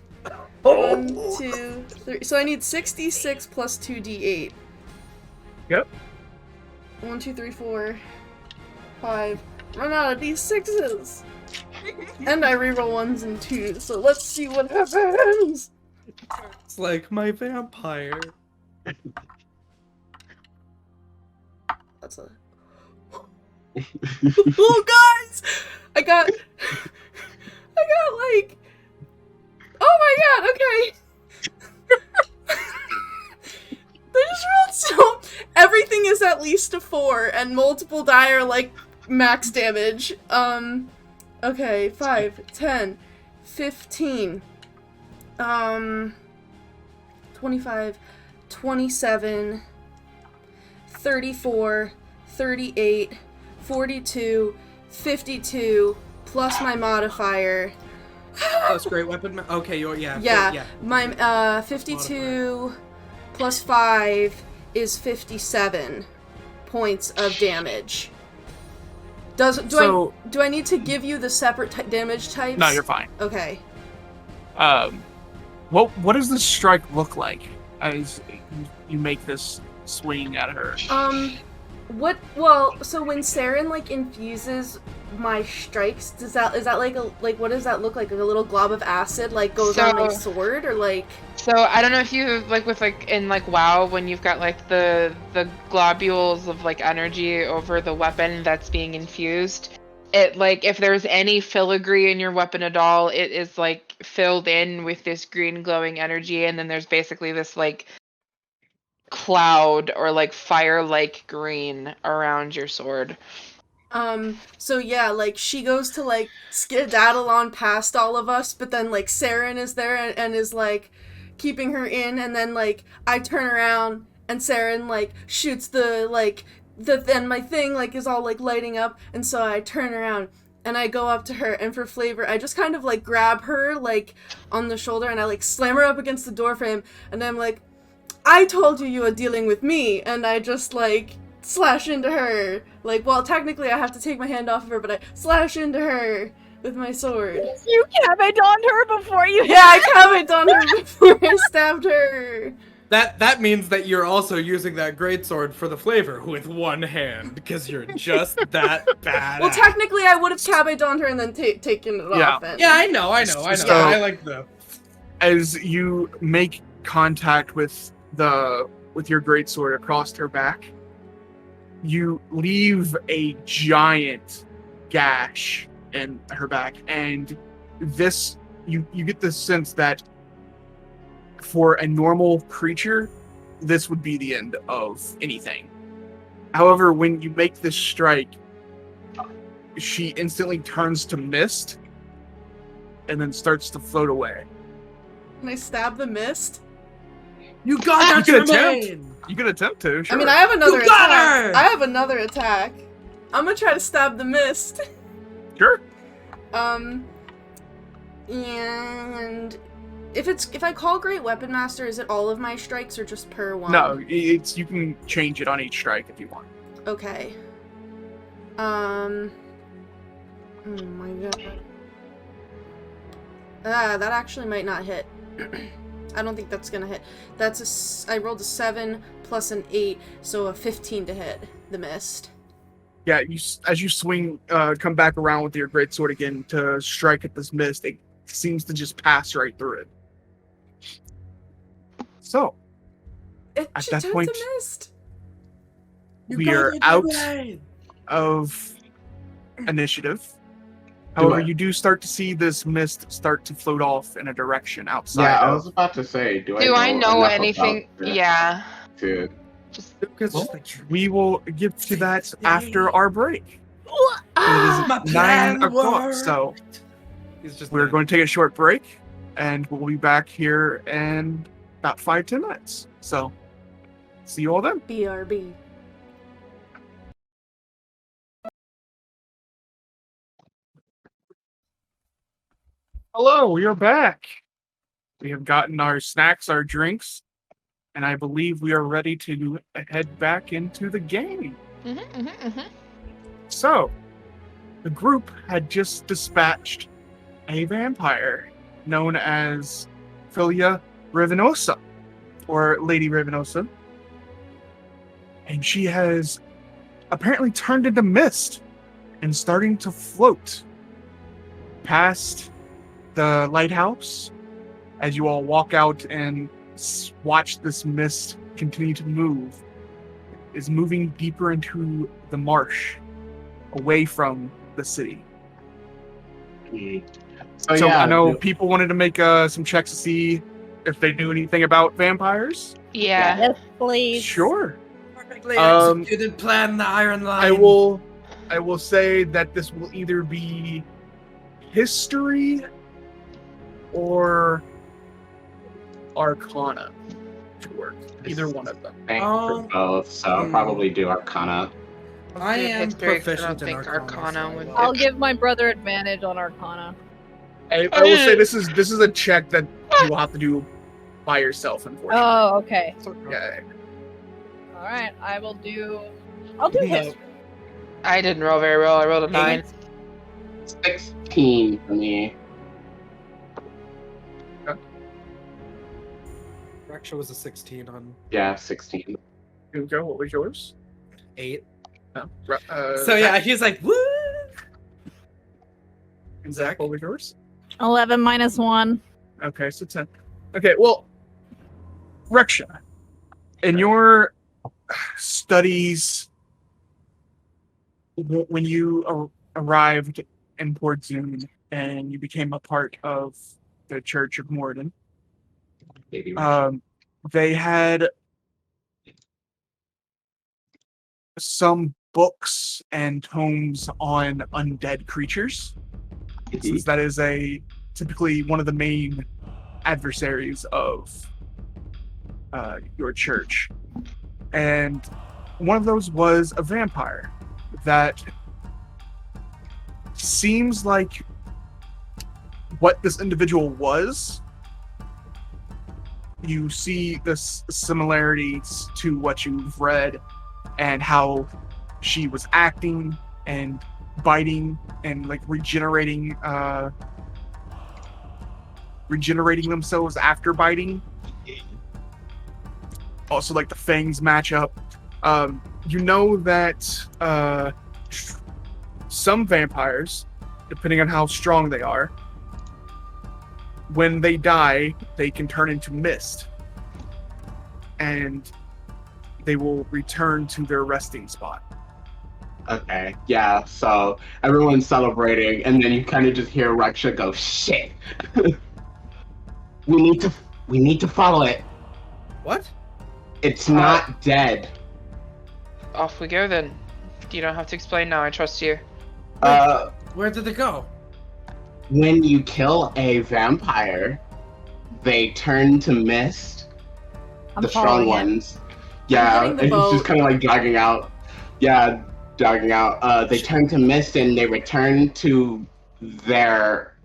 1, 2, 3. So I need 66 plus 2d8. Yep. 1, 2, 3, 4, 5, run out of D6s. And I reroll 1s and 2s, so let's see what happens. It's like my vampire. That's a... Oh, guys! I got like... Oh my god, okay. They just rolled so... Everything is at least a 4, and multiple die are like max damage. Okay, 5, 10, 15, 25, 27, 34, 38, 42, 52, plus my modifier. Plus great weapon. Okay, yeah. Yeah, my 52 plus 5 is 57 points of damage. Do I need to give you the separate damage types? No, you're fine. Okay. What does this strike look like as you make this swing at her? So when Saren like infuses my strikes, is that like what does that look like? Like a little glob of acid like goes on my sword, or like? So I don't know if you like with like in like WoW when you've got like the globules of like energy over the weapon that's being infused. It like if there's any filigree in your weapon at all, it is like filled in with this green glowing energy, and then there's basically this like cloud or like fire-like green around your sword. So yeah, like she goes to like skedaddle on past all of us, but then like Saren is there and is like keeping her in, and then like I turn around and Saren like shoots then my thing like is all like lighting up, and so I turn around and I go up to her, and for flavor I just kind of like grab her like on the shoulder and I like slam her up against the doorframe, and I'm like, I told you were dealing with me, and I just like slash into her. Like, well, technically I have to take my hand off of her, but I slash into her with my sword. You cabined on her before you... Yeah, I cabined on her before I stabbed her. That means that you're also using that greatsword for the flavor with one hand, because you're just that bad. Well, technically I would have cabined on her and then taken it off. And... Yeah, I know. So, I like the... As you make contact with your greatsword across her back, you leave a giant gash in her back, and this you get the sense that for a normal creature, this would be the end of anything. However, when you make this strike, she instantly turns to mist and then starts to float away. Can I stab the mist? You got You that, could Tremayne! attempt. You could attempt to. Sure. I mean, I have another You got attack. her! I have another attack. I'm gonna try to stab the mist. Sure. And if I call Great Weapon Master, is it all of my strikes or just per one? No, you can change it on each strike if you want. Okay. Oh my god. That actually might not hit. I don't think that's gonna hit. I rolled a 7 plus an 8, so a 15 to hit the mist. Yeah, as you swing, come back around with your greatsword again to strike at this mist, it seems to just pass right through it. So, It at should that turn point, to mist. we are out of initiative. However, you do start to see this mist start to float off in a direction outside. Yeah, I was about to say, do I know enough anything? about this Yeah. to... Well, we will get to that after our break. My It is 9 plan o'clock, worked. so It's just we're going to take a short break, and we'll be back here in about 5-10 minutes. So, see you all then. BRB. Hello, we are back. We have gotten our snacks, our drinks, and I believe we are ready to head back into the game. So, the group had just dispatched a vampire known as Filia Ravenosa, or Lady Ravenosa, and she has apparently turned into mist and starting to float past the lighthouse as you all walk out and watch this mist continue to move. Is moving deeper into the marsh, away from the city. So yeah, I know people wanted to make some checks to see if they knew anything about vampires. Yeah. Yes, please. Sure. Perfectly executed plan, the Iron Line. I will say that this will either be history or Arcana to work. Either one of them. Thank you for both, so I'll probably do Arcana. I am History, 'cause proficient I don't in think Arcana. would. I'll give my brother advantage on Arcana. I will say this is a check that you will have to do by yourself, unfortunately. Oh, okay. Yeah. All right, I'll do history. I didn't roll very well. I rolled a 9. 16 for me. Reksha was a 16 on Yeah, 16. Dumka, what was yours? 8. No. So yeah, he's like, woo! And Zach, what was yours? 11 minus 1. Okay, so 10. Okay, well, Reksha, in your studies, when you arrived in Port Zoon and you became a part of the Church of Morden, they had some books and tomes on undead creatures, since that is typically one of the main adversaries of your church. And one of those was a vampire that seems like what this individual was. You see the similarities to what you've read and how she was acting and biting and like regenerating themselves after biting. Also, like the fangs match up. You know that some vampires, depending on how strong they are, when they die, they can turn into mist. And they will return to their resting spot. Okay, yeah, so everyone's celebrating, and then you kind of just hear Reksha go, shit! We need to follow it. What? It's not dead. Off we go then. You don't have to explain now. I trust you. Where did it go? When you kill a vampire, they turn to mist. The strong ones. Yeah, it's just kind of like jogging out. Yeah, jogging out. They turn to mist and they return to their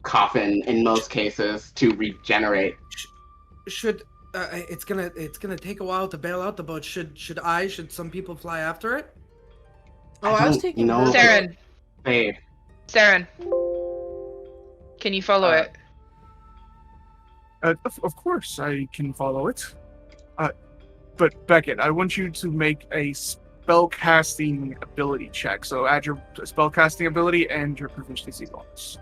coffin in most cases to regenerate. Should it's gonna take a while to bail out the boat. Should some people fly after it? Oh, I was taking Saren. Babe. Saren. Can you follow it? Of course, I can follow it. But Beckett, I want you to make a spellcasting ability check. So add your spellcasting ability and your proficiency bonus.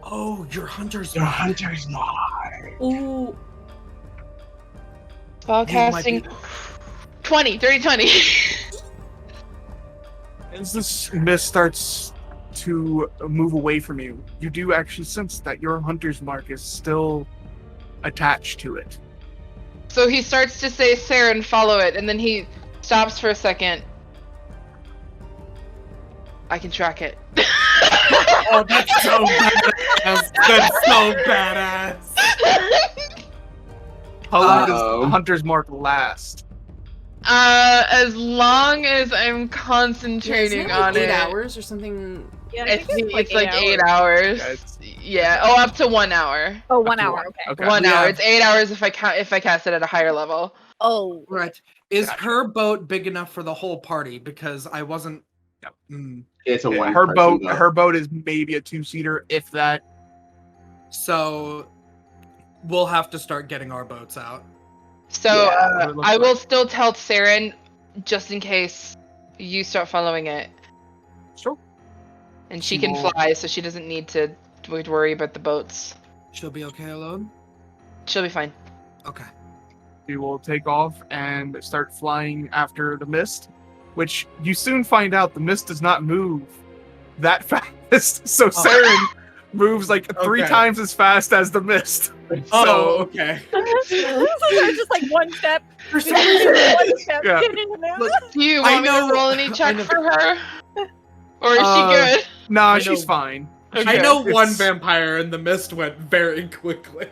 Oh, your hunter's mark. Ooh. Spellcasting. 20. 20. As this mist starts to move away from you, you do actually sense that your hunter's mark is still attached to it. So he starts to say, Saren, follow it, and then he stops for a second. I can track it. Oh, that's so badass. That's so badass. How long does the hunter's mark last? As long as I'm concentrating on 8 it. hours or something. Yeah, It's like 8 hours. Yeah. Oh, up to 1 hour. Oh, 1 hour. Okay. 1 hour. It's 8 hours if I cast it at a higher level. Oh. Right. Is her boat big enough for the whole party? Because I wasn't. It's a one. Her boat. Her boat is maybe a 2-seater, if that. So we'll have to start getting our boats out. So I will still tell Saren, just in case you start following it. Sure. And she can fly, so she doesn't need to worry about the boats. She'll be okay alone? She'll be fine. Okay. You will take off and start flying after the mist, which you soon find out the mist does not move that fast. So Saren moves like 3 times as fast as the mist. Oh, okay. So they're just like one step. For some reason, One step. Yeah. look, Do you I want me know- to roll any check know- for her? Or is she good? Nah, I she's know- fine. Okay. I know It's- one vampire and the mist went very quickly.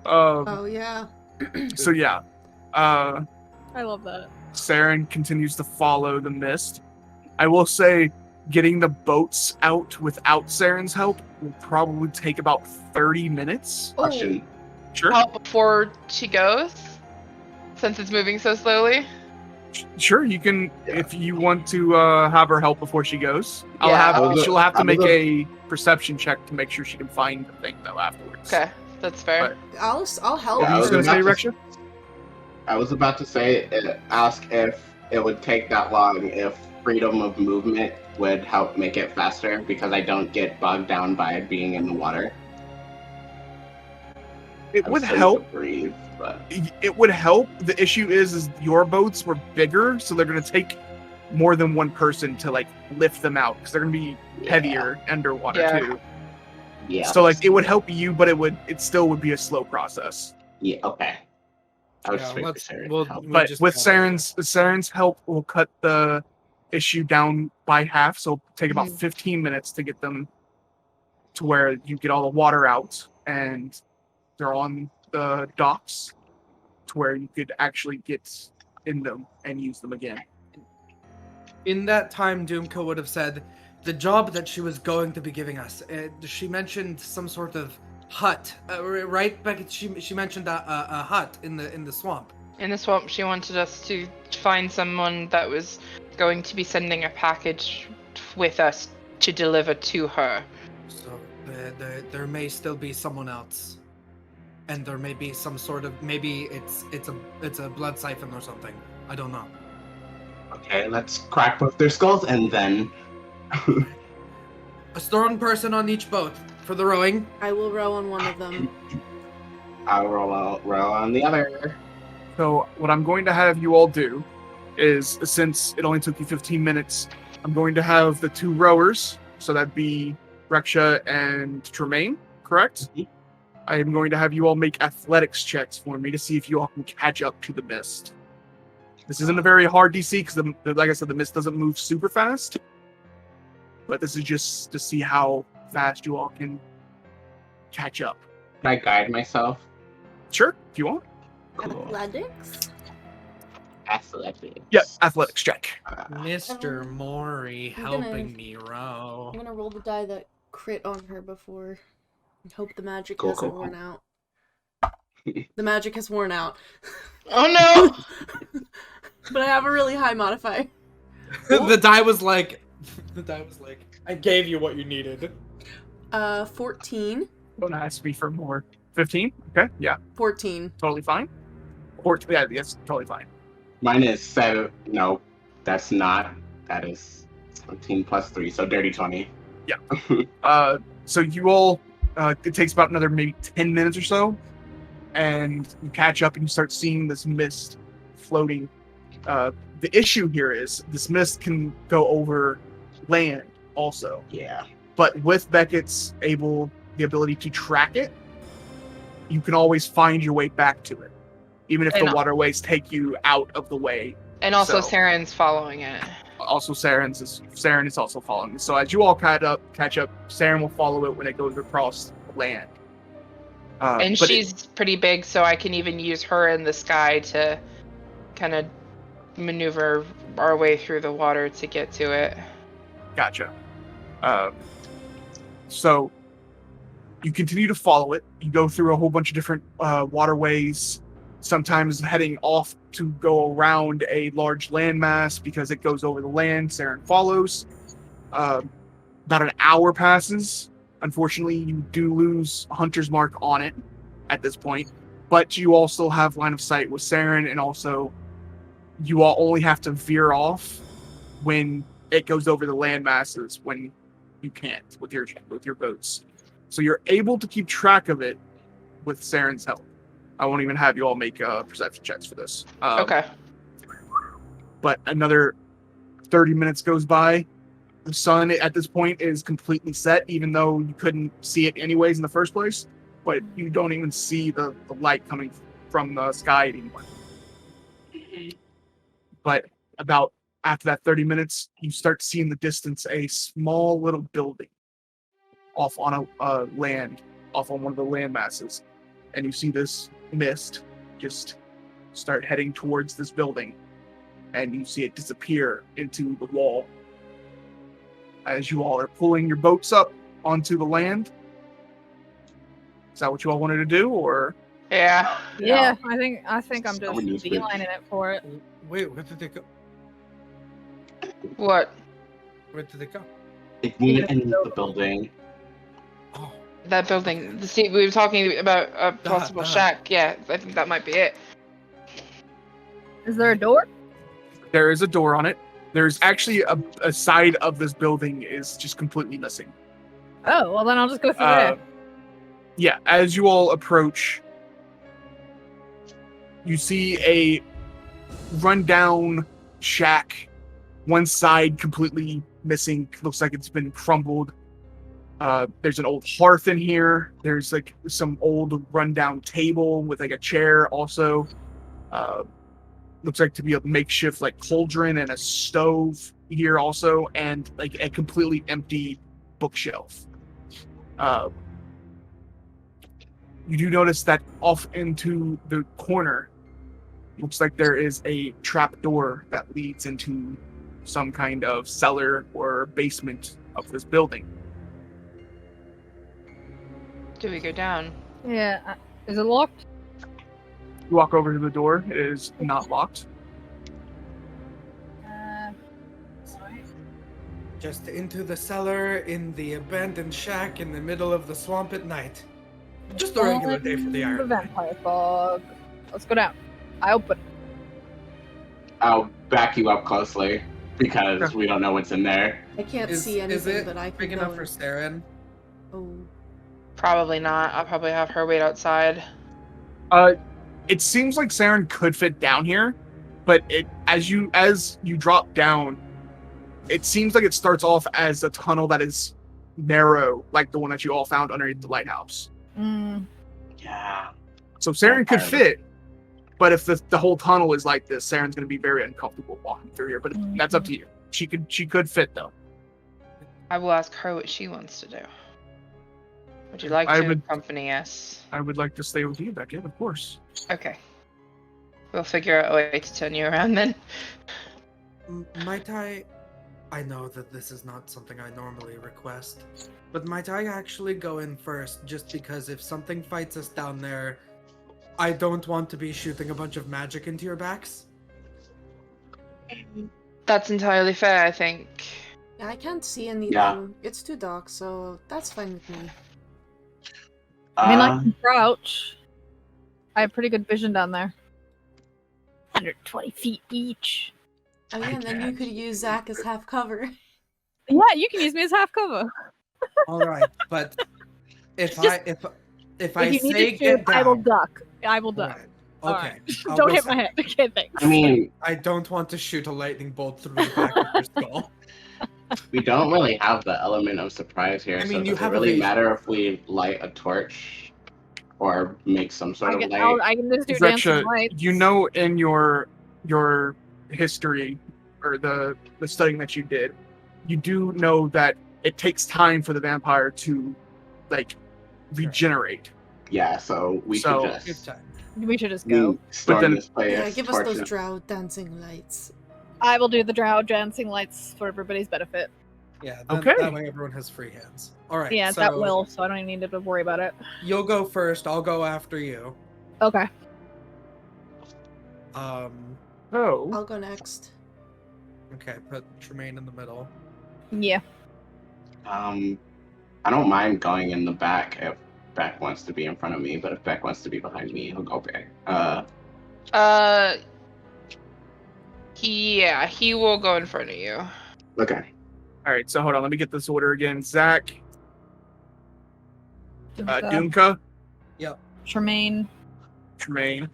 Oh yeah. So yeah, I love that. Saren continues to follow the mist. I will say, getting the boats out without Saren's help will probably take about 30 minutes. Oh, Question. Sure. Out before she goes? Since it's moving so slowly? Sure, you can if you want to have her help before she goes. Yeah. She'll have to I make was a perception check to make sure she can find the thing though afterwards. Okay, that's fair. I'll help. What Yeah, were I you was gonna say, about Reksha? I was about to say, ask if it would take that long if freedom of movement would help make it faster, because I don't get bogged down by being in the water. It I'm would free to help. breathe, but It would help. The issue is your boats were bigger, so they're gonna take more than one person to like lift them out because they're gonna be heavier underwater Yeah. too. yeah. So like it would help you, but it still would be a slow process. Yeah, okay. I was Yeah, just waiting for let's- Sarah to we'll- help. we But just with gotta- Saren's help, will cut the issue down by half. So it'll take about 15 minutes to get them to where you get all the water out and they're on the docks to where you could actually get in them and use them again. In that time, Dumka would have said the job that she was going to be giving us. She mentioned some sort of hut, right? Beckett, she mentioned a hut in the swamp. In the swamp, she wanted us to find someone that was going to be sending a package with us to deliver to her. So there may still be someone else, and there may be some sort of maybe it's a blood siphon or something. I don't know. Okay, let's crack both their skulls and then. A strong person on each boat for the rowing. I will row on one of them. I'll roll on the other. So what I'm going to have you all do is, since it only took you 15 minutes, I'm going to have the 2 rowers, so that'd be Reksha and Tremayne, correct? Mhm. I am going to have you all make athletics checks for me to see if you all can catch up to the mist. This isn't a very hard DC because, like I said, the mist doesn't move super fast. But this is just to see how fast you all can catch up. Can I guide myself? Sure, if you want. Cool. Athletics. Athletics. Yeah, athletics check. Mr. Mori I'm gonna- helping me row. I'm gonna roll the die that crit on her before. And hope the magic Cool, hasn't cool, worn out. The magic has worn out. Oh no! But I have a really high modifier. the die was like, I gave you what you needed. 14. Don't ask me for more. 15? Okay, yeah, 14. totally fine. Or, yeah, yes, totally fine. Mine is 7. No, that's not. That is 17 plus 3, so dirty 20. So you all, it takes about another maybe 10 minutes or so, and you catch up and you start seeing this mist floating. The issue here is this mist can go over land also, Yeah. but with Beckett's the ability to track it, you can always find your way back to it, even if the And- waterways take you out of the way. And also So- Saren's following it. Also, Saren is also following it. So as you all catch up, Saren will follow it when it goes across land. And but she's pretty big, so I can even use her in the sky to kind of maneuver our way through the water to get to it. Gotcha. So you continue to follow it. You go through a whole bunch of different waterways, sometimes heading off to go around a large landmass because it goes over the land. Saren follows. About an hour passes. Unfortunately, you do lose Hunter's Mark on it at this point, but you all still have line of sight with Saren, and also you all only have to veer off when it goes over the land masses when you can't with your boats. So you're able to keep track of it with Saren's help. I won't even have you all make perception checks for this. Okay. But another 30 minutes goes by. The sun at this point is completely set, even though you couldn't see it anyways in the first place. But you don't even see the light coming from the sky anymore. But about after that 30 minutes, you start to see in the distance a small little building off on a land, off on one of the land masses. And you see this mist just start heading towards this building. And you see it disappear into the wall. As you all are pulling your boats up onto the land. Is that what you all wanted to do, or? Yeah. Yeah, I think I'm just Someone use beelining it for it. Wait, where did they go? What? Where did they go? It me in the building. Oh, That building. See, we were talking about a possible shack. Yeah, I think that might be it. Is there a door? There is a door on it. There's actually a side of this building is just completely missing. Oh, well then I'll just go through there. Yeah, as you all approach, you see a rundown shack. One side completely missing. Looks like it's been crumbled. There's an old hearth in here. There's like some old rundown table with like a chair also. Looks like to be a makeshift like cauldron and a stove here also, and like a completely empty bookshelf. You do notice that off into the corner, looks like there is a trap door that leads into some kind of cellar or basement of this building. Do we go down? Yeah. Is it locked? You walk over to the door. It is not locked. Sorry. just into the cellar in the abandoned shack in the middle of the swamp at night. Just a regular day for the The Iron. vampire fog. Let's go down. I open. I'll back you up closely because we don't know what's in there. I can't Is see anything, it but I can big go enough for in. Saren? Oh. Probably not. I'll probably have her wait outside. It seems like Saren could fit down here, but as you drop down, it seems like it starts off as a tunnel that is narrow, like the one that you all found underneath the lighthouse. Mm. Yeah. So Saren could fit, but if the whole tunnel is like this, Saren's going to be very uncomfortable walking through here. But that's up to you. She could fit though. I will ask her what she wants to do. Would you like to accompany us? I would like to stay with you, Beckett, of course. Okay. We'll figure out a way to turn you around then. Might I know that this is not something I normally request, but might I actually go in first just because if something fights us down there, I don't want to be shooting a bunch of magic into your backs? That's entirely fair, I think. Yeah, I can't see anything. Yeah. It's too dark, so that's fine with me. I mean, I can crouch. I have pretty good vision down there. 120 feet each. Oh yeah, and then you could use Zach as half cover. Yeah, you can use me as half cover. All right, but if If I you need say to get shoot, down, I will duck. I will duck. Right. All Okay. right. I'll Don't go hit my second. head. Okay, thanks. I mean, I don't want to shoot a lightning bolt through the back of your skull. we don't really have the element of surprise here, I mean, so you does it have really evasion. matter if we light a torch or make some sort of light? I can just do dancing Reksha, lights. you know in your history or the studying that you did, you do know that it takes time for the vampire to like regenerate. Yeah, so we So- should Good just time. We should just go. storm then- this place. Yeah, give us torch those it. drow dancing lights. I will do the drow dancing lights for everybody's benefit. Yeah. Okay. That way everyone has free hands. All right. Yeah, so that will, so I don't even need to worry about it. You'll go first. I'll go after you. Okay. Oh, I'll go next. Okay. Put Tremayne in the middle. Yeah. I don't mind going in the back if Beck wants to be in front of me, but if Beck wants to be behind me, he'll go back. Yeah, he will go in front of you. Okay. All right, so hold on. Let me get this order again. Zach, Dumka, Dumka, Tremayne, Tremayne,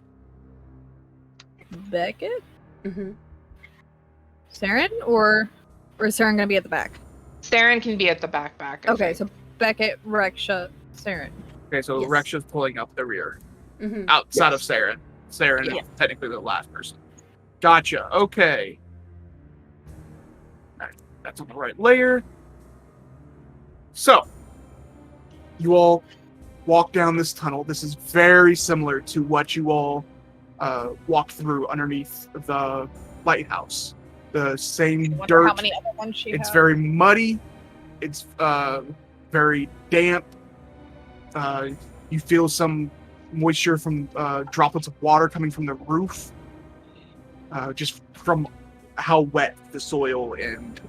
Beckett, Mm-hmm. Saren, or is Saren gonna be at the back? Saren can be at the back. I Okay, think. so Beckett, Reksha, Saren. Okay, so Yes. Reksha's pulling up the rear. Mm-hmm. Outside Yes. of Saren. Saren Yeah. is technically the last person. Gotcha. Okay. Alright, that's on the right layer. So, you all walk down this tunnel. This is very similar to what you all walked through underneath the lighthouse. The same I wonder dirt. how many other ones she It's has. very muddy. It's very damp. You feel some moisture from droplets of water coming from the roof, just from how wet the soil and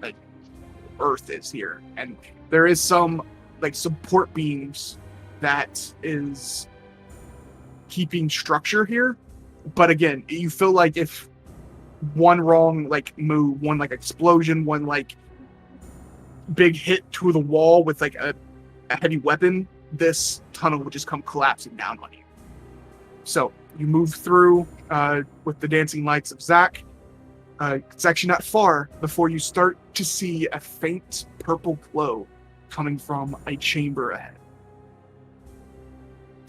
like earth is here. And there is some like support beams that is keeping structure here. But again, you feel like if one wrong like move, one like explosion, one like big hit to the wall with like a heavy weapon, this tunnel would just come collapsing down on you. So you move through with the dancing lights of Zach. It's actually not far before you start to see a faint purple glow coming from a chamber ahead.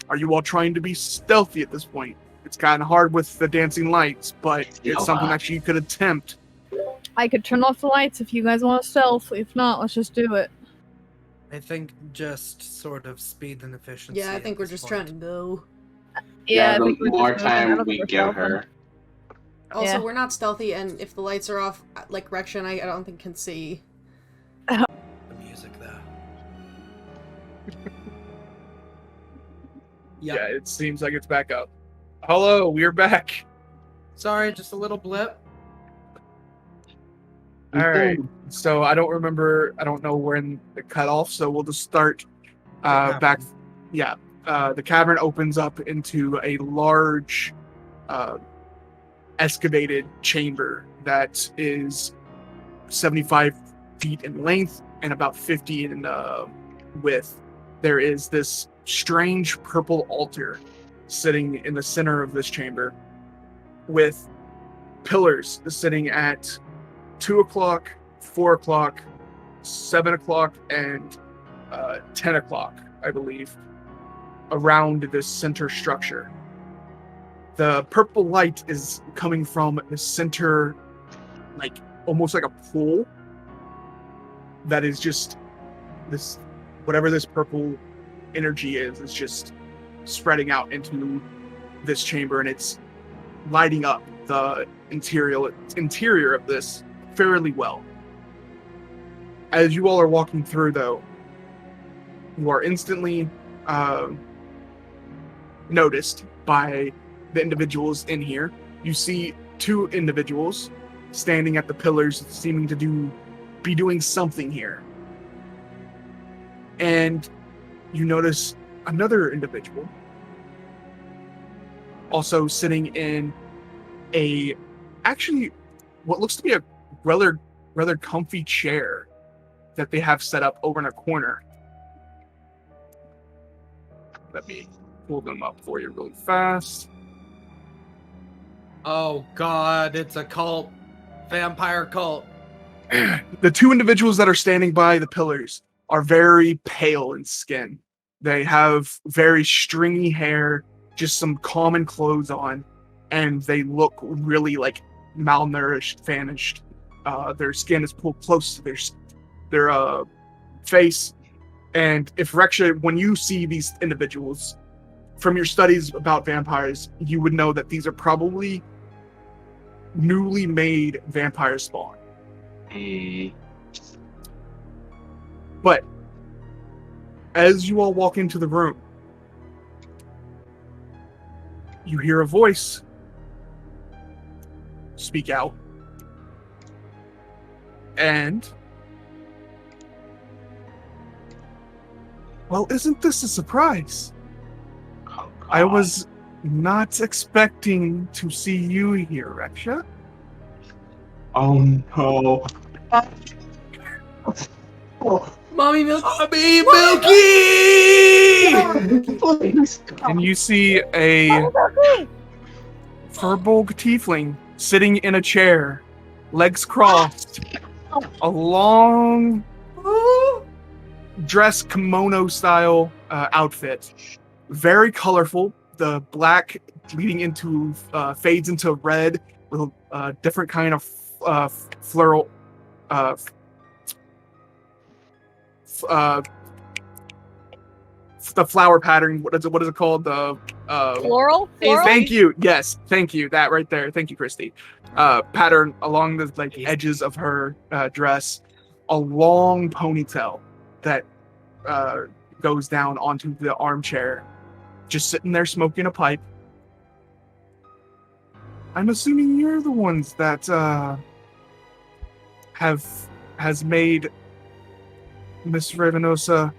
Are you all trying to be stealthy at this point? It's kind of hard with the dancing lights, but it's something that you could attempt. I could turn off the lights if you guys want to stealth. If not, let's just do it. I think just sort of speed and efficiency. Yeah, I at think we're this just point. trying to go. Yeah, I the think we're more just moving. I time don't think we we're give stealthing. her, Also, Yeah. we're not stealthy, and if the lights are off, like Reksha and I don't think can see. The music though. Yeah, it seems like it's back up. Hello, we're back. Sorry, just a little blip. All right. So I don't know when it cut off, so we'll just start back. Yeah. The cavern opens up into a large excavated chamber that is 75 feet in length and about 50 in width. There is this strange purple altar sitting in the center of this chamber with pillars sitting at 2 o'clock, 4 o'clock, 7 o'clock, and 10 o'clock, I believe, around this center structure. The purple light is coming from the center, like almost like a pool that is just this, whatever this purple energy is just spreading out into this chamber, and it's lighting up the interior of this fairly well. As you all are walking through, though, you are instantly noticed by the individuals in here. You see two individuals standing at the pillars, seeming to be doing something here. And you notice another individual also sitting in actually what looks to be a rather comfy chair that they have set up over in a corner. Let me pull them up for you really fast. Oh god, it's a cult. Vampire cult. The two individuals that are standing by the pillars are very pale in skin. They have very stringy hair, just some common clothes on, and they look really like malnourished, famished. Their skin is pulled close to their face. And if Reksha, when you see these individuals, from your studies about vampires, you would know that these are probably newly made vampire spawn. But as you all walk into the room, you hear a voice speak out. And, well, isn't this a surprise? Oh, I was not expecting to see you here, Reksha. Oh no. Oh, Mommy Milky. Mommy Milky! please. And you see a Firbolg tiefling sitting in a chair, legs crossed, a long dress kimono style outfit, very colorful. The black leading into fades into red with a different kind of floral. The flower pattern. What is it called? The Floral? Thank you. Yes, thank you. That right there. Thank you, Kristy. Pattern along the edges of her dress, a long ponytail that goes down onto the armchair, just sitting there smoking a pipe. I'm assuming you're the ones that has made Miss Ravenosa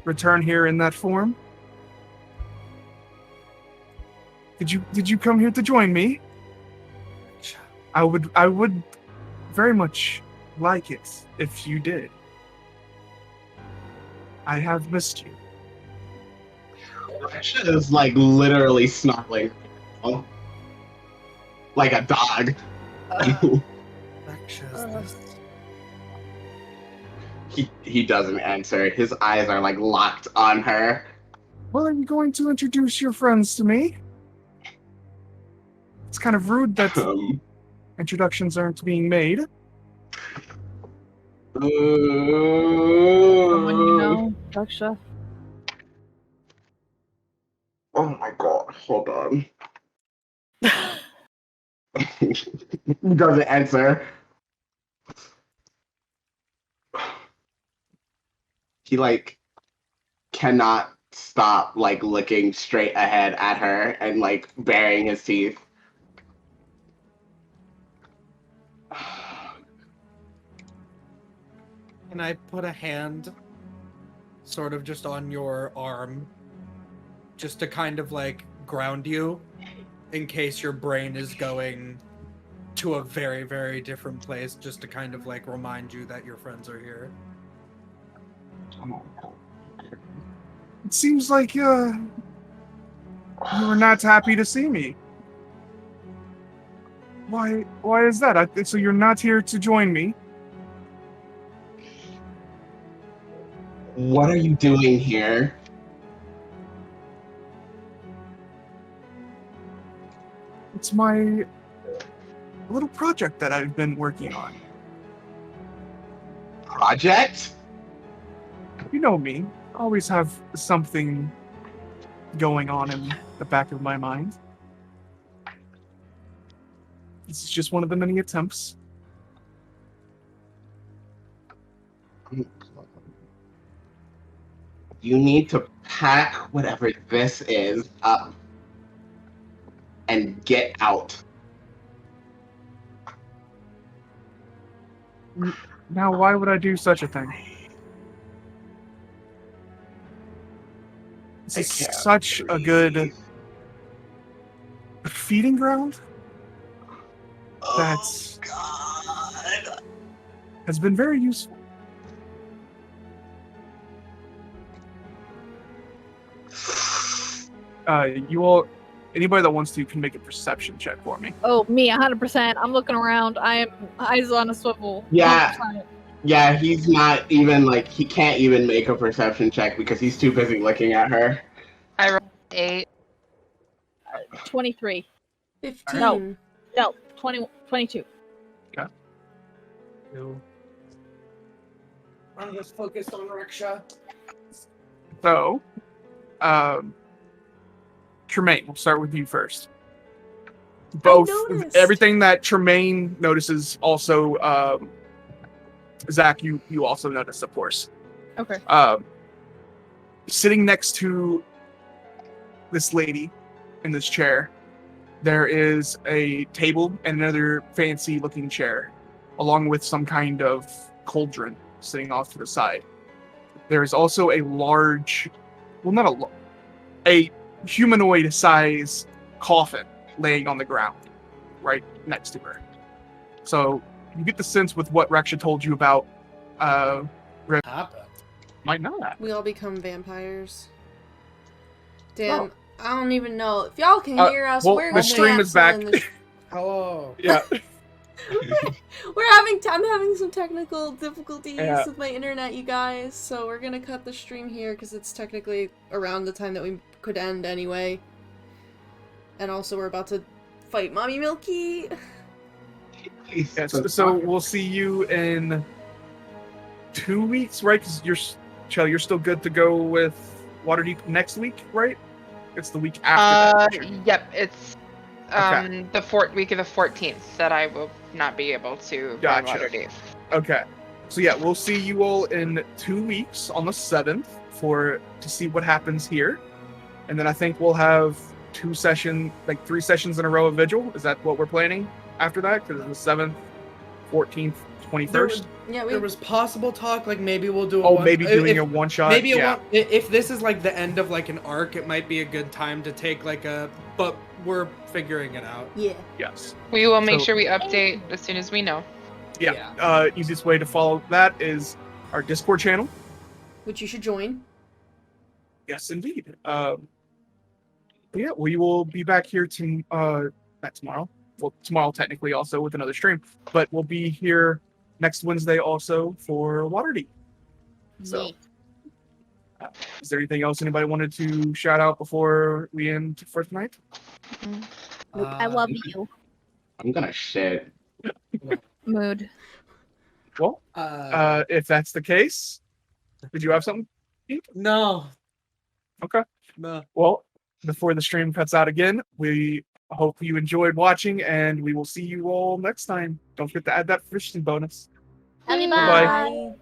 return here in that form. Did you come here to join me? I would very much like it if you did. I have missed you. Reksha is like literally snarling. Like a dog. He doesn't answer. His eyes are like locked on her. Well, are you going to introduce your friends to me? It's kind of rude that introductions aren't being made. Someone you know, Reksha. Oh my god, hold on. He doesn't answer. He like cannot stop like looking straight ahead at her and like baring his teeth. Can I put a hand sort of just on your arm just to kind of like ground you in case your brain is going to a very, very different place, just to kind of like remind you that your friends are here? It seems like you were not happy to see me. Why is that? So you're not here to join me? What are you doing here? It's my little project that I've been working on. Project? You know me. I always have something going on in the back of my mind. This is just one of the many attempts. You need to pack whatever this is up and get out. Now, why would I do such a thing? This is such a good feeding ground that has been very useful. You all, anybody that wants to can make a perception check for me. Oh, me, 100%. I'm looking around. I am eyes on a swivel. Yeah. 100%. Yeah, he's not even like, he can't even make a perception check because he's too busy looking at her. I rolled 8. 23. 15. No, 20, 22. Okay. I'm just focused on Reksha. So, Tremayne, we'll start with you first. Both noticed. everything that Tremayne notices, also Zach, you also notice, of course. Okay. Sitting next to this lady in this chair, there is a table and another fancy looking chair, along with some kind of cauldron sitting off to the side. There is also a large, well, not a humanoid size coffin laying on the ground right next to her. So you get the sense with what Reksha told you about Happen. might not. We all become vampires. Damn, Oh. I don't even know. If y'all can hear us, well, we're the stream is back. Hello. Yeah. I'm having some technical difficulties Yeah. with my internet, you guys. So we're gonna cut the stream here because it's technically around the time that we could end anyway. And also, we're about to fight Mommy Milky. Yeah, so we'll see you in 2 weeks, right? Because Chel, you're still good to go with Waterdeep next week, right? It's the week after that. Yep, it's Okay. the week of the 14th that I will not be able to run Gotcha. Waterdeep. Okay. So yeah, we'll see you all in 2 weeks on the 7th to see what happens here. And then I think we'll have 3 sessions in a row of Vigil. Is that what we're planning after that? Because it's the 7th, 14th, 21st. There was possible talk, like maybe we'll do doing a one shot. Maybe yeah. if this is like the end of like an arc, it might be a good time to take but we're figuring it out. Yeah. Yes. We will make sure we update as soon as we know. Yeah. Easiest way to follow that is our Discord channel. Which you should join. Yes, indeed. Yeah, we will be back here not tomorrow. Well, tomorrow technically also with another stream, but we'll be here next Wednesday also for Waterdeep. So, is there anything else anybody wanted to shout out before we end for tonight? Nope, I love you. I'm gonna shit. Mood. Well, if that's the case, did you have something? No. Okay. No. Well, before the stream cuts out again, we hope you enjoyed watching, and we will see you all next time. Don't forget to add that fishing bonus. Love you, Bye. Bye.